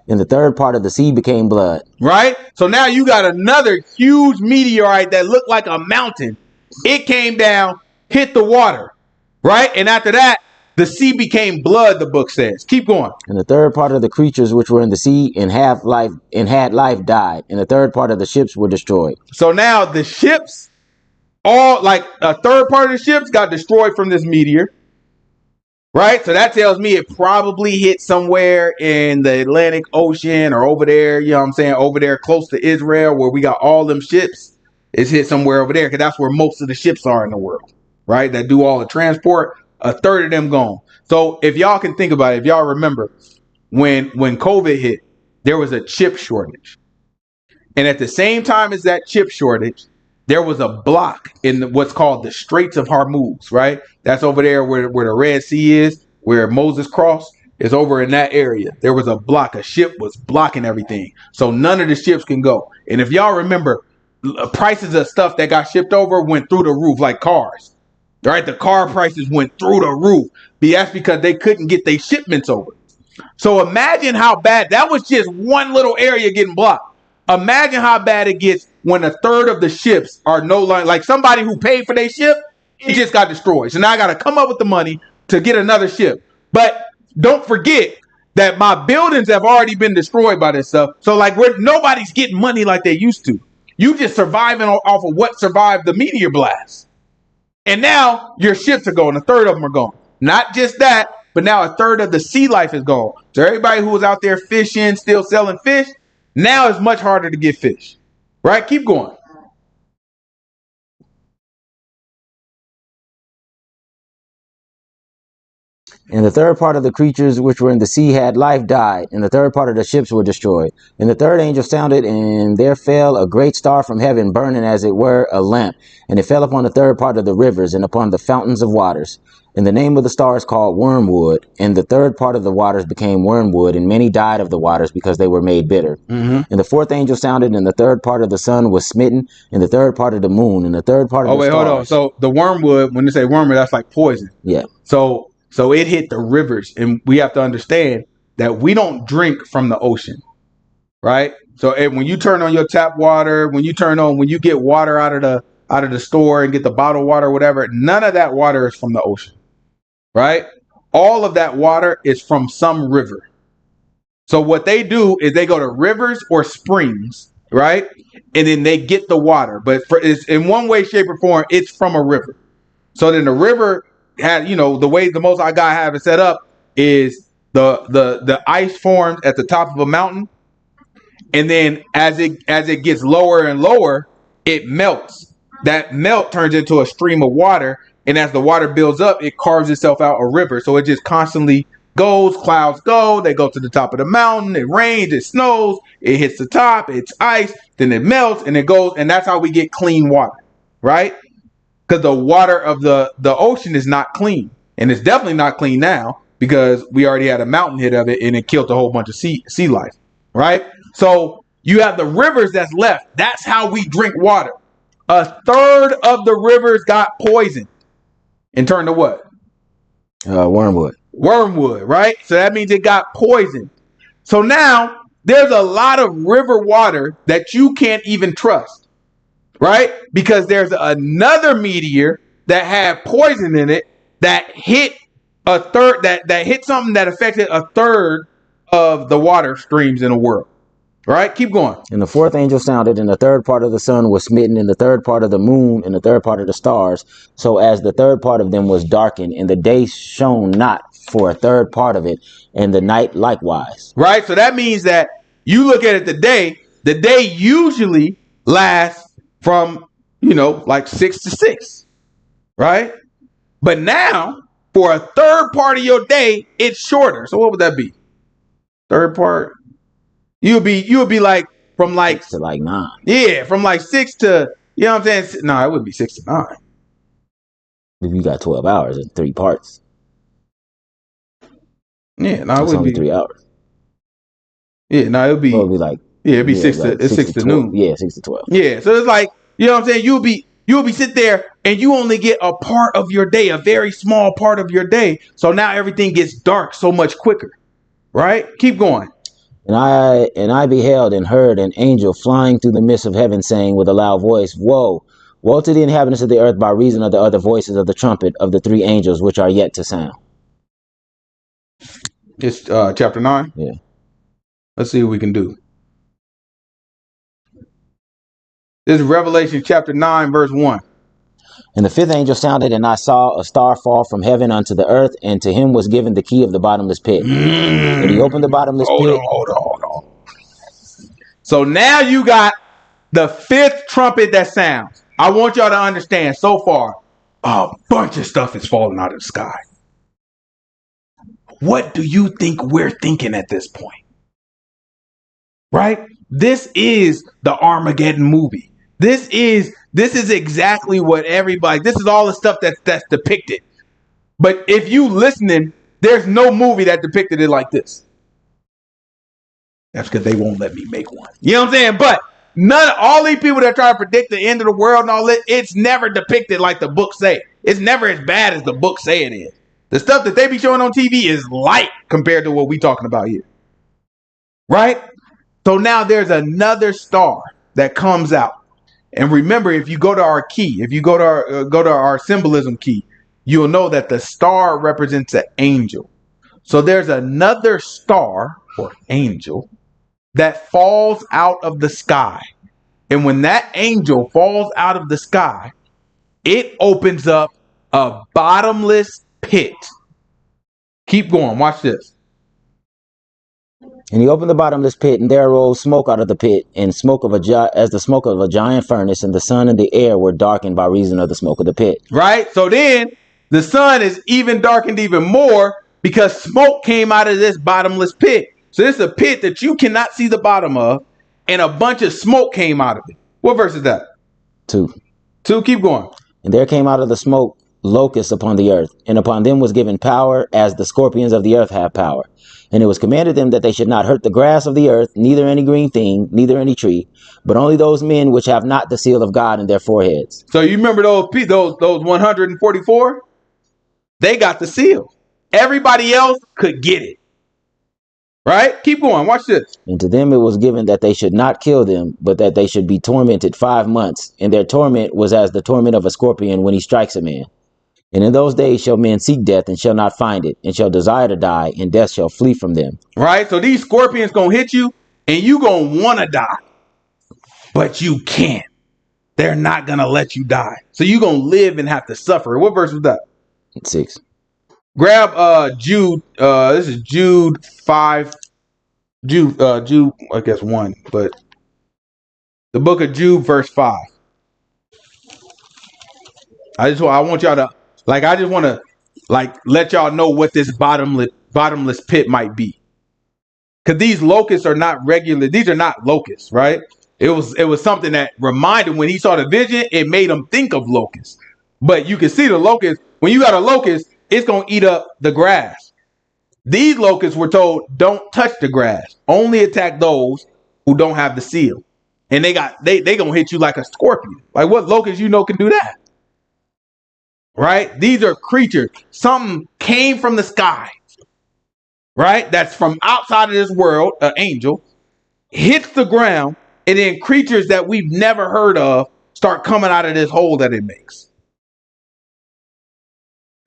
and the third part of the sea became blood. Right? So now you got another huge meteorite that looked like a mountain. It came down, hit the water. Right? And after that, the sea became blood, the book says. Keep going. And the third part of the creatures which were in the sea and had life died, and the third part of the ships were destroyed. So now the ships, all like a third part of the ships got destroyed from this meteor. Right? So that tells me it probably hit somewhere in the Atlantic Ocean or over there, you know what I'm saying, over there close to Israel where we got all them ships. It's hit somewhere over there because that's where most of the ships are in the world, right? That do all the transport. A third of them gone. So if y'all can think about it, if y'all remember when COVID hit, there was a chip shortage. And at the same time as that chip shortage, there was a block in what's called the Straits of Hormuz, right? That's over there where the Red Sea is, where Moses crossed. It's over in that area. There was a block. A ship was blocking everything. So none of the ships can go. And if y'all remember, prices of stuff that got shipped over went through the roof like cars. Right? The car prices went through the roof. That's because they couldn't get their shipments over. So imagine how bad. That was just one little area getting blocked. Imagine how bad it gets when a third of the ships are no longer, like somebody who paid for their ship, it just got destroyed. So now I got to come up with the money to get another ship. But don't forget that my buildings have already been destroyed by this stuff. So like nobody's getting money like they used to. You just surviving off of what survived the meteor blast. And now your ships are gone. A third of them are gone. Not just that, but now a third of the sea life is gone. So everybody who was out there fishing, still selling fish, now it's much harder to get fish. Right? Keep going. And the third part of the creatures which were in the sea had life died, and the third part of the ships were destroyed. And the third angel sounded, and there fell a great star from heaven, burning as it were a lamp. And it fell upon the third part of the rivers, and upon the fountains of waters. And the name of the star is called Wormwood. And the third part of the waters became wormwood, and many died of the waters because they were made bitter. And the fourth angel sounded, and the third part of the sun was smitten, and the third part of the moon, and the third part of the stars. Hold on. So the wormwood, when they say wormwood, that's like poison. Yeah. So it hit the rivers, and we have to understand that we don't drink from the ocean, right? So when you turn on your tap water, when you get water out of the store and get the bottled water, whatever, none of that water is from the ocean, right? All of that water is from some river. So what they do is they go to rivers or springs, right? And then they get the water, but it's in one way, shape, or form, it's from a river. So then the river had, the way the Most High God have it set up is the ice forms at the top of a mountain, and then as it gets lower and lower, it melts. That melt turns into a stream of water, and as the water builds up, it carves itself out a river. So it just constantly goes. Clouds go, they go to the top of the mountain. It rains, it snows, it hits the top, it's ice, then it melts, and it goes, and that's how we get clean water, right? Because the water of the ocean is not clean, and it's definitely not clean now because we already had a mountain hit of it, and it killed a whole bunch of sea life, right? So you have the rivers that's left. That's how we drink water. A third of the rivers got poisoned and turned to what? Wormwood. Wormwood, right? So that means it got poisoned. So now there's a lot of river water that you can't even trust, right? Because there's another meteor that had poison in it that hit a third, that hit something that affected a third of the water streams in the world. Right? Keep going. And the fourth angel sounded, and the third part of the sun was smitten, and the third part of the moon, and the third part of the stars, so as the third part of them was darkened, and the day shone not for a third part of it, and the night likewise. Right? So that means that you look at it the day usually lasts from, like 6 to 6. Right? But now, for a third part of your day, it's shorter. So what would that be? Third part? You'll be like from like 6 to like 9. Yeah, from like 6 to, you know what I'm saying? No, it would be 6 to 9. You got 12 hours in 3 parts. Yeah, no, it would only be 3 hours. Yeah, no, it would be like it'd be 6 to 6 to noon. Yeah, 6 to 12. Yeah, so it's like, you know what I'm saying? You'll be sit there and you only get a part of your day, a very small part of your day. So now everything gets dark so much quicker. Right? Keep going. And I beheld and heard an angel flying through the midst of heaven, saying with a loud voice, Woe! Woe to the inhabitants of the earth by reason of the other voices of the trumpet of the 3 angels which are yet to sound. It's chapter 9? Yeah. Let's see what we can do. This is Revelation chapter 9, verse 1. And the 5th angel sounded, and I saw a star fall from heaven unto the earth, and to him was given the key of the bottomless pit. And he opened the bottomless pit. Hold on. So now you got the 5th trumpet that sounds. I want y'all to understand so far, a bunch of stuff is falling out of the sky. What do you think we're thinking at this point? Right? This is the Armageddon movie. This is exactly what this is all the stuff that's depicted. But if you listening, there's no movie that depicted it like this. That's because they won't let me make one. You know what I'm saying? But all these people that try to predict the end of the world and all that, it's never depicted like the books say. It's never as bad as the books say it is. The stuff that they be showing on TV is light compared to what we talking about here. Right? So now there's another star that comes out. And remember, if you go to our key, if you go to our symbolism key, you'll know that the star represents an angel. So there's another star or angel that falls out of the sky. And when that angel falls out of the sky, it opens up a bottomless pit. Keep going. Watch this. And he opened the bottomless pit, and there arose smoke out of the pit, and as the smoke of a giant furnace, and the sun and the air were darkened by reason of the smoke of the pit. Right? So then the sun is even darkened even more because smoke came out of this bottomless pit. So this is a pit that you cannot see the bottom of, and a bunch of smoke came out of it. What verse is that? 2. 2, keep going. And there came out of the smoke locusts upon the earth, and upon them was given power, as the scorpions of the earth have power. And it was commanded them that they should not hurt the grass of the earth, neither any green thing, neither any tree, but only those men which have not the seal of God in their foreheads. So you remember those 144? They got the seal. Everybody else could get it. Right? Keep going. Watch this. And to them it was given that they should not kill them, but that they should be tormented 5 months. And their torment was as the torment of a scorpion when he strikes a man. And in those days shall men seek death and shall not find it, and shall desire to die, and death shall flee from them. Right? So these scorpions gonna hit you, and you gonna want to die, but you can't. They're not gonna let you die. So you gonna live and have to suffer. What verse was that? 6. Grab Jude. This is Jude 5. Jude, I guess 1, but the book of Jude, verse 5. I want y'all to I just want to let y'all know what this bottomless pit might be. Because these locusts are not regular. These are not locusts, right? It was something that reminded, when he saw the vision, it made him think of locusts. But you can see the locust. When you got a locust, it's going to eat up the grass. These locusts were told, don't touch the grass. Only attack those who don't have the seal. And they going to hit you like a scorpion. Like, what locust can do that? Right? These are creatures. Something came from the sky. Right? That's from outside of this world, an angel, hits the ground, and then creatures that we've never heard of start coming out of this hole that it makes.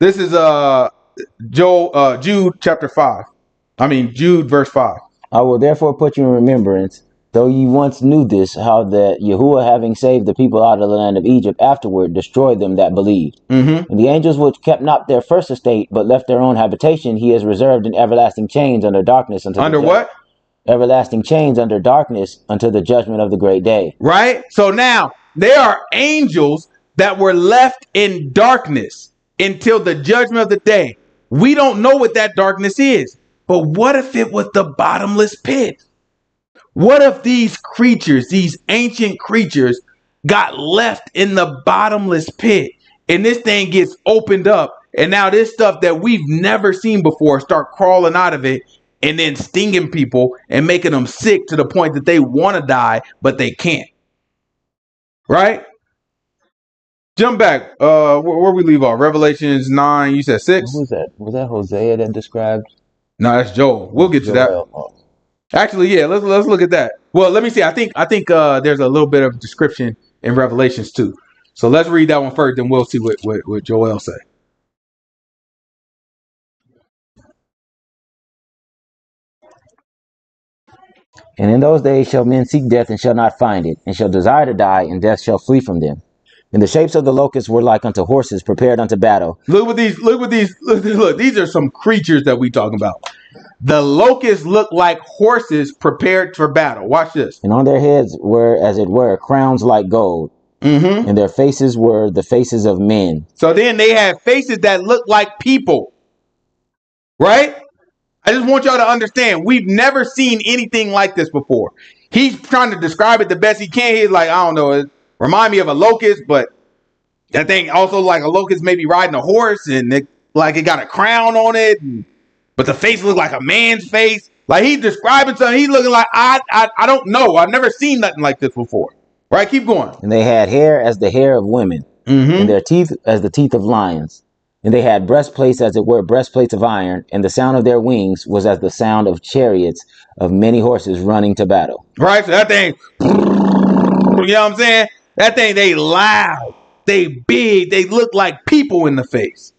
This is Jude chapter 5. Jude verse 5. I will therefore put you in remembrance, though ye once knew this, how that Yahuah, having saved the people out of the land of Egypt, afterward destroyed them that believed. And the angels which kept not their first estate, but left their own habitation, he has reserved in everlasting chains under darkness. Under what? Everlasting chains under darkness until the judgment of the great day. Right? So now, there are angels that were left in darkness until the judgment of the day. We don't know what that darkness is. But what if it was the bottomless pit? What if these creatures, these ancient creatures, got left in the bottomless pit, and this thing gets opened up, and now this stuff that we've never seen before start crawling out of it and then stinging people and making them sick to the point that they want to die, but they can't. Right? Jump back. Where we leave off? Revelations 9. You said 6. Who was that? Was that Hosea that described? No, that's Joel. We'll get to that. Actually, yeah. Let's look at that. Well, let me see. I think there's a little bit of description in Revelations 2. So let's read that one first, then we'll see what Joel say. And in those days shall men seek death and shall not find it, and shall desire to die, and death shall flee from them. And the shapes of the locusts were like unto horses prepared unto battle. Look, these are some creatures that we talking about. The locusts look like horses prepared for battle. Watch this. And on their heads were, as it were, crowns like gold. And their faces were the faces of men. So then they had faces that look like people. Right? I just want y'all to understand, we've never seen anything like this before. He's trying to describe it the best he can. He's like, I don't know, it remind me of a locust, but that thing also like a locust maybe riding a horse, and it got a crown on it, but the face looked like a man's face. Like, he's describing something. He's looking like, I don't know. I've never seen nothing like this before. Right? Keep going. And they had hair as the hair of women, and their teeth as the teeth of lions. And they had breastplates, as it were, breastplates of iron, and the sound of their wings was as the sound of chariots of many horses running to battle. Right? So that thing, you know what I'm saying? That thing, they loud, they big, they look like people in the face.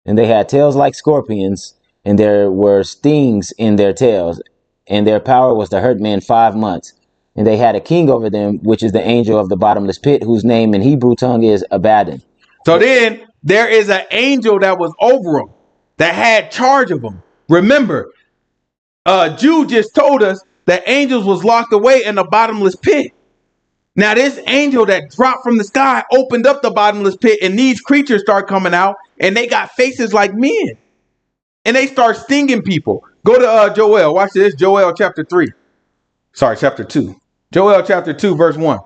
And they had tails like scorpions, and there were stings in their tails, and their power was to hurt men 5 months. And they had a king over them, which is the angel of the bottomless pit, whose name in Hebrew tongue is Abaddon. So then there is an angel that was over them, that had charge of them. Remember, Jude just told us that angels was locked away in the bottomless pit. Now this angel that dropped from the sky opened up the bottomless pit, and these creatures start coming out, and they got faces like men. and they start stinging people. Go to Joel. Watch this. Joel chapter 3. Sorry, chapter 2. Joel chapter 2, verse 1.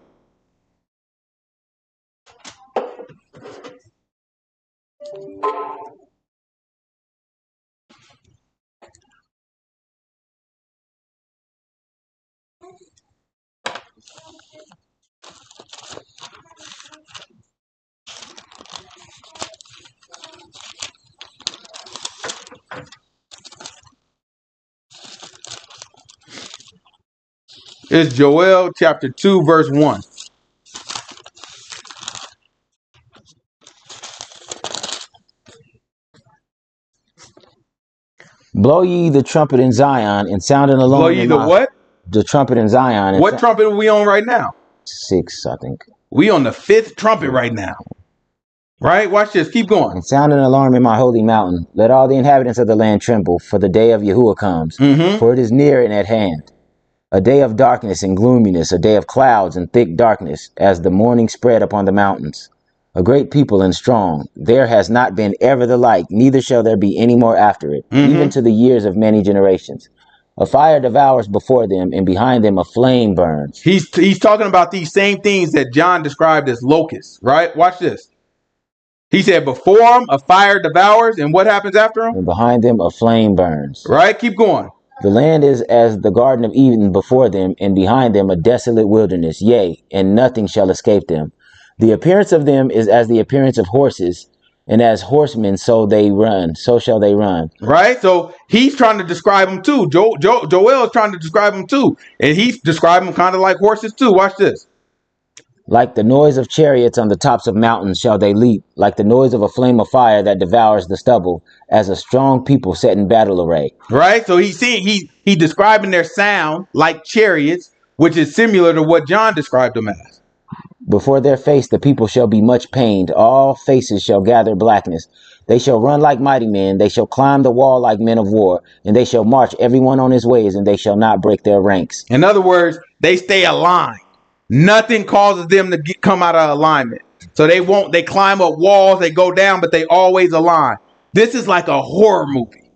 It's Joel chapter 2, verse 1. Blow ye the trumpet in Zion and sound an Blow alarm ye in the my what? the trumpet in Zion. And What trumpet are we on right now? 6, I think. We on the 5th trumpet right now. Right? Watch this. Keep going. And sound an alarm in my holy mountain. Let all the inhabitants of the land tremble, for the day of Yahuah comes. For it is near and at hand. A day of darkness and gloominess, a day of clouds and thick darkness, as the morning spread upon the mountains. A great people and strong. There has not been ever the like, neither shall there be any more after it, even to the years of many generations. A fire devours before them, and behind them a flame burns. He's talking about these same things that John described as locusts, right? Watch this. He said, before him a fire devours, and what happens after him? And behind them a flame burns. Right? Keep going. The land is as the Garden of Eden before them, and behind them a desolate wilderness, yea, and nothing shall escape them. The appearance of them is as the appearance of horses, and as horsemen so shall they run. Right? So he's trying to describe them too. Joel is trying to describe them too. And he's describing them kind of like horses too. Watch this. Like the noise of chariots on the tops of mountains shall they leap, like the noise of a flame of fire that devours the stubble, as a strong people set in battle array. Right? So he describing their sound like chariots, which is similar to what John described them as. Before their face the people shall be much pained, all faces shall gather blackness. They shall run like mighty men, they shall climb the wall like men of war, and they shall march every one on his ways, and they shall not break their ranks. In other words, they stay aligned. Nothing causes them to come out of alignment. So they climb up walls, they go down, but they always align. This is like a horror movie,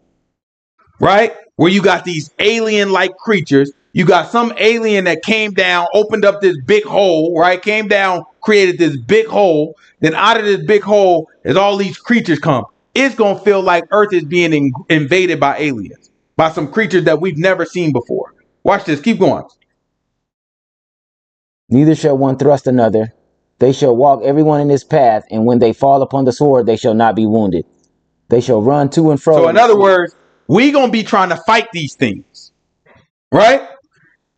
right? Where you got these alien-like creatures. You got some alien that came down, opened up this big hole, right? Came down, created this big hole. Then out of this big hole, as all these creatures come, it's going to feel like Earth is being invaded by aliens, by some creatures that we've never seen before. Watch this. Keep going. Neither shall one thrust another. They shall walk every one in his path, and when they fall upon the sword, they shall not be wounded. They shall run to and fro. So in other words, we going to be trying to fight these things, right?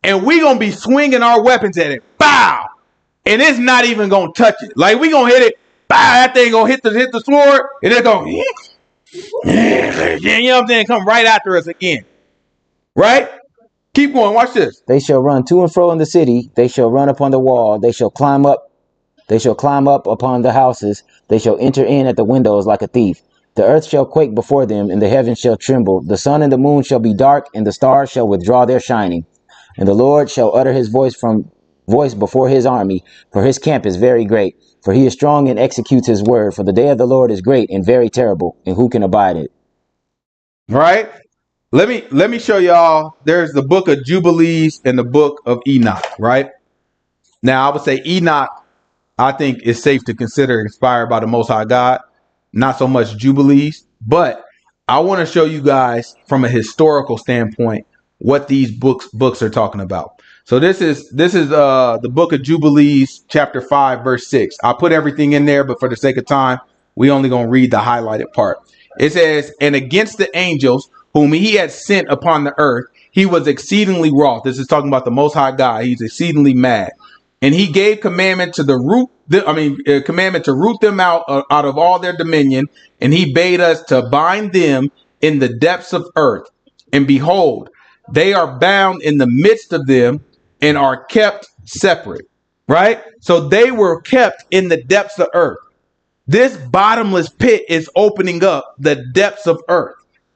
And we going to be swinging our weapons at it. Bow! And it's not even going to touch it. Like we going to hit it. Bow! That thing going to hit the sword. And it's going to, you know what I'm saying? Come right after us again. Right? Keep going. Watch this. They shall run to and fro in the city. They shall run upon the wall. They shall climb up. They shall climb up upon the houses. They shall enter in at the windows like a thief. The earth shall quake before them, and the heavens shall tremble. The sun and the moon shall be dark, and the stars shall withdraw their shining. And the Lord shall utter his voice before his army, for his camp is very great. For he is strong and executes his word. For the day of the Lord is great and very terrible, and who can abide it? Right? Let me show y'all. There's the book of Jubilees and the book of Enoch, right? Now, I would say Enoch, I think, is safe to consider inspired by the Most High God. Not so much Jubilees, but I want to show you guys from a historical standpoint what these books are talking about. So this is the book of Jubilees, chapter 5, verse 6. I put everything in there, but for the sake of time, we only gonna read the highlighted part. It says, and against the angels whom he had sent upon the earth, he was exceedingly wroth. This is talking about the Most High God. He's exceedingly mad. And he gave commandment to commandment to root them out of all their dominion. And he bade us to bind them in the depths of earth. And behold, they are bound in the midst of them and are kept separate. Right? So they were kept in the depths of earth. This bottomless pit is opening up the depths of earth.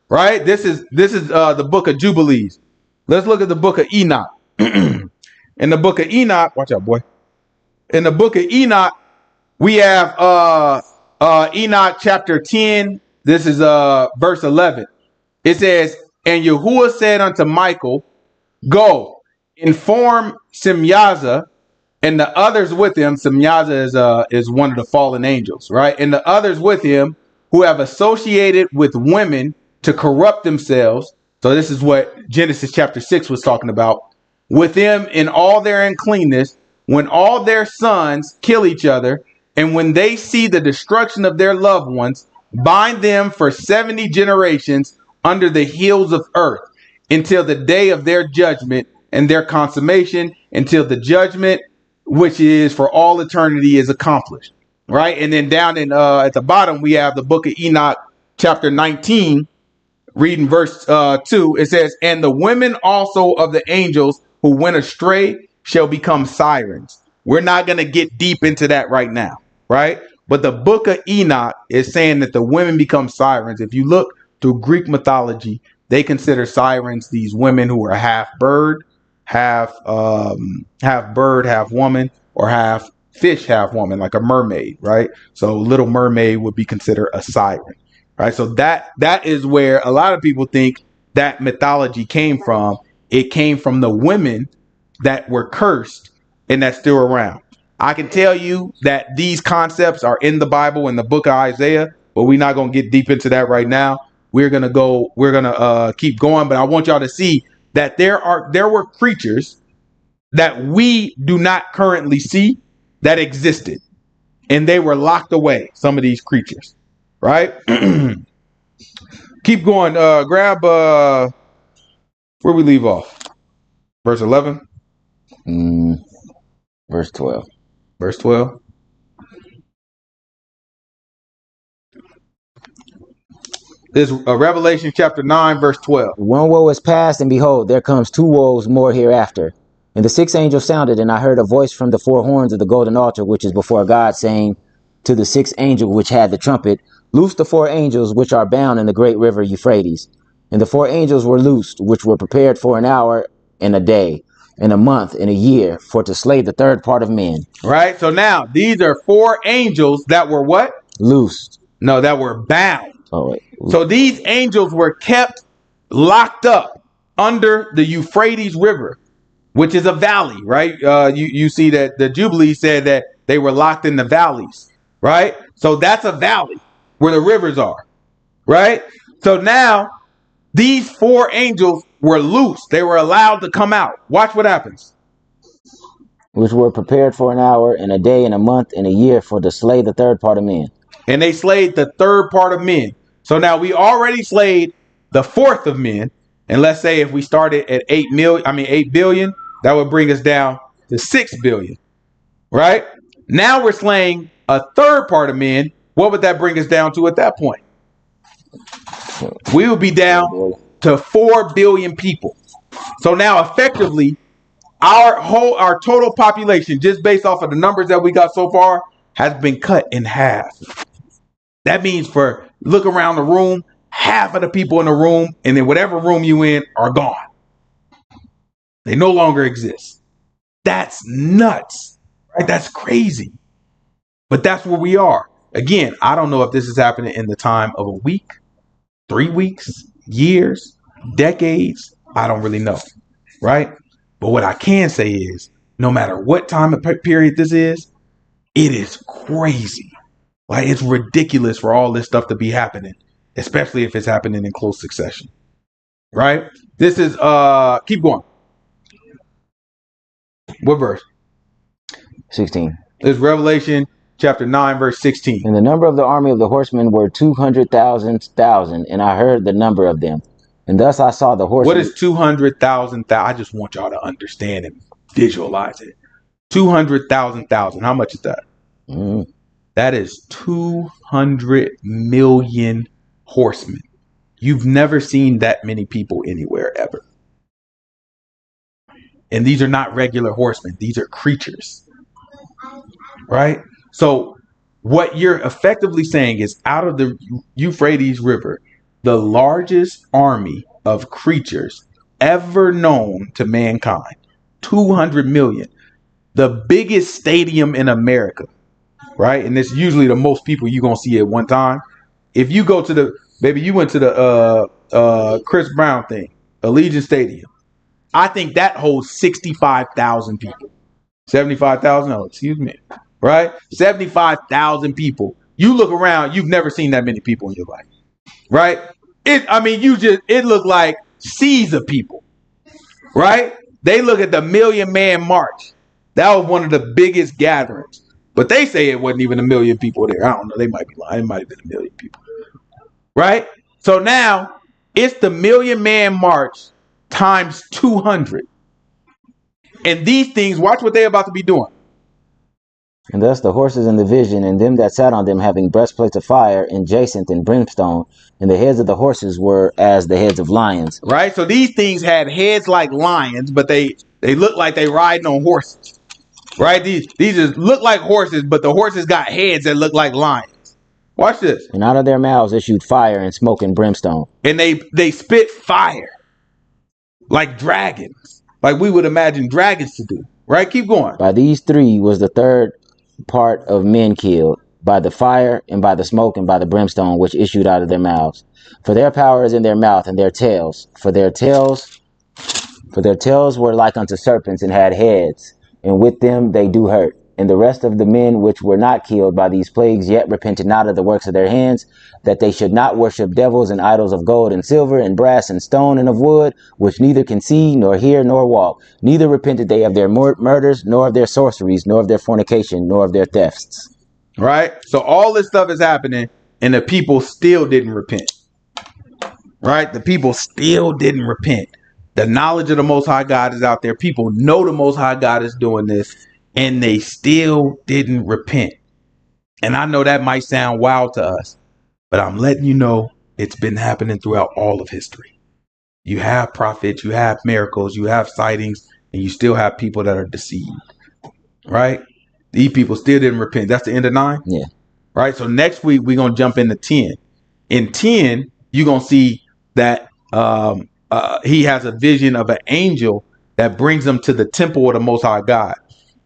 Right? This is the book of Jubilees. Let's look at the book of Enoch. In the book of Enoch, watch out, boy. In the book of Enoch, we have Enoch chapter 10. This is verse 11. It says, and Yahuah said unto Michael, go, inform Simyaza and the others with him. Simyaza is one of the fallen angels, right? And the others with him who have associated with women to corrupt themselves. So this is what Genesis chapter 6 was talking about. With them in all their uncleanness, when all their sons kill each other, and when they see the destruction of their loved ones, bind them for 70 generations under the hills of earth, until the day of their judgment and their consummation, until the judgment which is for all eternity is accomplished. Right. And then down in at the bottom, we have the book of Enoch, chapter 19, reading verse 2. It says, and the women also of the angels who went astray shall become sirens. We're not going to get deep into that right now. Right. But the book of Enoch is saying that the women become sirens. If you look through Greek mythology, they consider sirens these women who are half bird, half woman, or half fish, half woman, like a mermaid, right? So Little Mermaid would be considered a siren, right? So that is where a lot of people think that mythology came from. It came from the women that were cursed and that's still around. I can tell you that these concepts are in the Bible, in the book of Isaiah, but we're not going to get deep into that right now. We're going to keep going, but I want y'all to see that there were creatures that we do not currently see that existed, and they were locked away. Some of these creatures, right? Keep going. Grab where we leave off. Verse 11. Verse 12. Verse 12. This is Revelation chapter 9, verse 12. One woe is past, and behold, there comes 2 woes more hereafter. And the 6th angel sounded, and I heard a voice from the 4 horns of the golden altar, which is before God, saying to the 6th angel which had the trumpet, loose the 4 angels which are bound in the great river Euphrates. And the 4 angels were loosed, which were prepared for an hour and a day, and a month and a year, for to slay the 3rd part of men. Right. So now these are 4 angels that were what? Loosed. No, that were bound. Oh, wait. So these angels were kept locked up under the Euphrates River, which is a valley, right? You see that the Jubilee said that they were locked in the valleys, right? So that's a valley where the rivers are, right? So now these 4 angels were loose. They were allowed to come out. Watch what happens. Which were prepared for an hour and a day and a month and a year, for to slay the 3rd part of men. And they slayed the 3rd part of men. So now we already slayed the 4th of men. And let's say if we started at 8 billion, that would bring us down to 6 billion, right? Now we're slaying a 3rd part of men. What would that bring us down to at that point? We would be down to 4 billion people. So now effectively, our total population, just based off of the numbers that we got so far, has been cut in half. That means look around the room, half of the people in the room, and then whatever room you in, are gone. They no longer exist. That's nuts, right? That's crazy. But that's where we are. Again, I don't know if this is happening in the time of a week, 3 weeks, years, decades. I don't really know, right? But what I can say is, no matter what time of period this is, it is crazy. Like, it's ridiculous for all this stuff to be happening, especially if it's happening in close succession, right? This is, keep going. What verse? 16. It's Revelation chapter 9, verse 16. And the number of the army of the horsemen were 200,000, and I heard the number of them. And thus I saw the horsemen. What is 200,000? I just want y'all to understand and visualize it. 200,000. How much is that? That is 200 million horsemen. You've never seen that many people anywhere ever. And these are not regular horsemen. These are creatures. Right? So what you're effectively saying is, out of the Euphrates River, the largest army of creatures ever known to mankind, 200 million, the biggest stadium in America, right? And it's usually the most people you're going to see at one time. If you go to you went to the Chris Brown thing, Allegiant Stadium. I think that holds 65,000 people. 75,000. Oh, excuse me. Right? 75,000 people. You look around, you've never seen that many people in your life. Right? It looked like seas of people. Right? They look at the Million Man March. That was one of the biggest gatherings. But they say it wasn't even 1 million people there. I don't know. They might be lying. It might have been 1 million people. Right? So now it's the Million Man March times 200. And these things, watch what they're about to be doing. And thus the horses in the vision, and them that sat on them, having breastplates of fire, and jacinth and brimstone, and the heads of the horses were as the heads of lions. Right? So these things had heads like lions, but they look like they riding on horses. Right? These just look like horses, but the horses got heads that look like lions. Watch this. And out of their mouths issued fire and smoke and brimstone. And they spit fire like dragons, like we would imagine dragons to do. Right? Keep going. By these three was the third part of men killed, by the fire and by the smoke and by the brimstone which issued out of their mouths. For their power is in their mouth and their tails. For their tails were like unto serpents and had heads, and with them they do hurt. And the rest of the men which were not killed by these plagues yet repented not of the works of their hands, that they should not worship devils and idols of gold and silver and brass and stone and of wood, which neither can see nor hear nor walk. Neither repented they of their murders, nor of their sorceries, nor of their fornication, nor of their thefts. Right? So all this stuff is happening, and the people still didn't repent. Right? The people still didn't repent. The knowledge of the Most High God is out there. People know the Most High God is doing this, and they still didn't repent. And I know that might sound wild to us, but I'm letting you know it's been happening throughout all of history. You have prophets, you have miracles, you have sightings, and you still have people that are deceived. Right? These people still didn't repent. That's the end of 9? Yeah. Right? So next week, we're going to jump into 10. In 10, you're going to see that he has a vision of an angel that brings him to the temple of the Most High God.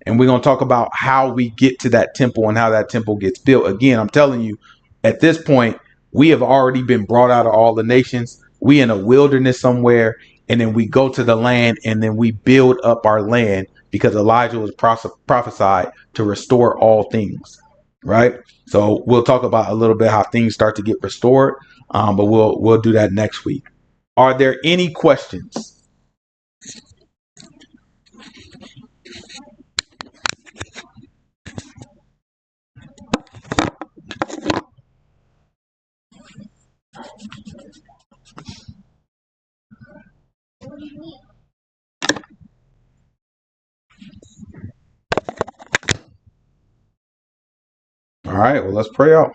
And we're going to talk about how we get to that temple and how that temple gets built. Again, I'm telling you, at this point, we have already been brought out of all the nations. We in a wilderness somewhere, and then we go to the land, and then we build up our land because Elijah was prophesied to restore all things. Right? So we'll talk about a little bit how things start to get restored, but we'll do that next week. Are there any questions? All right, well, let's pray out.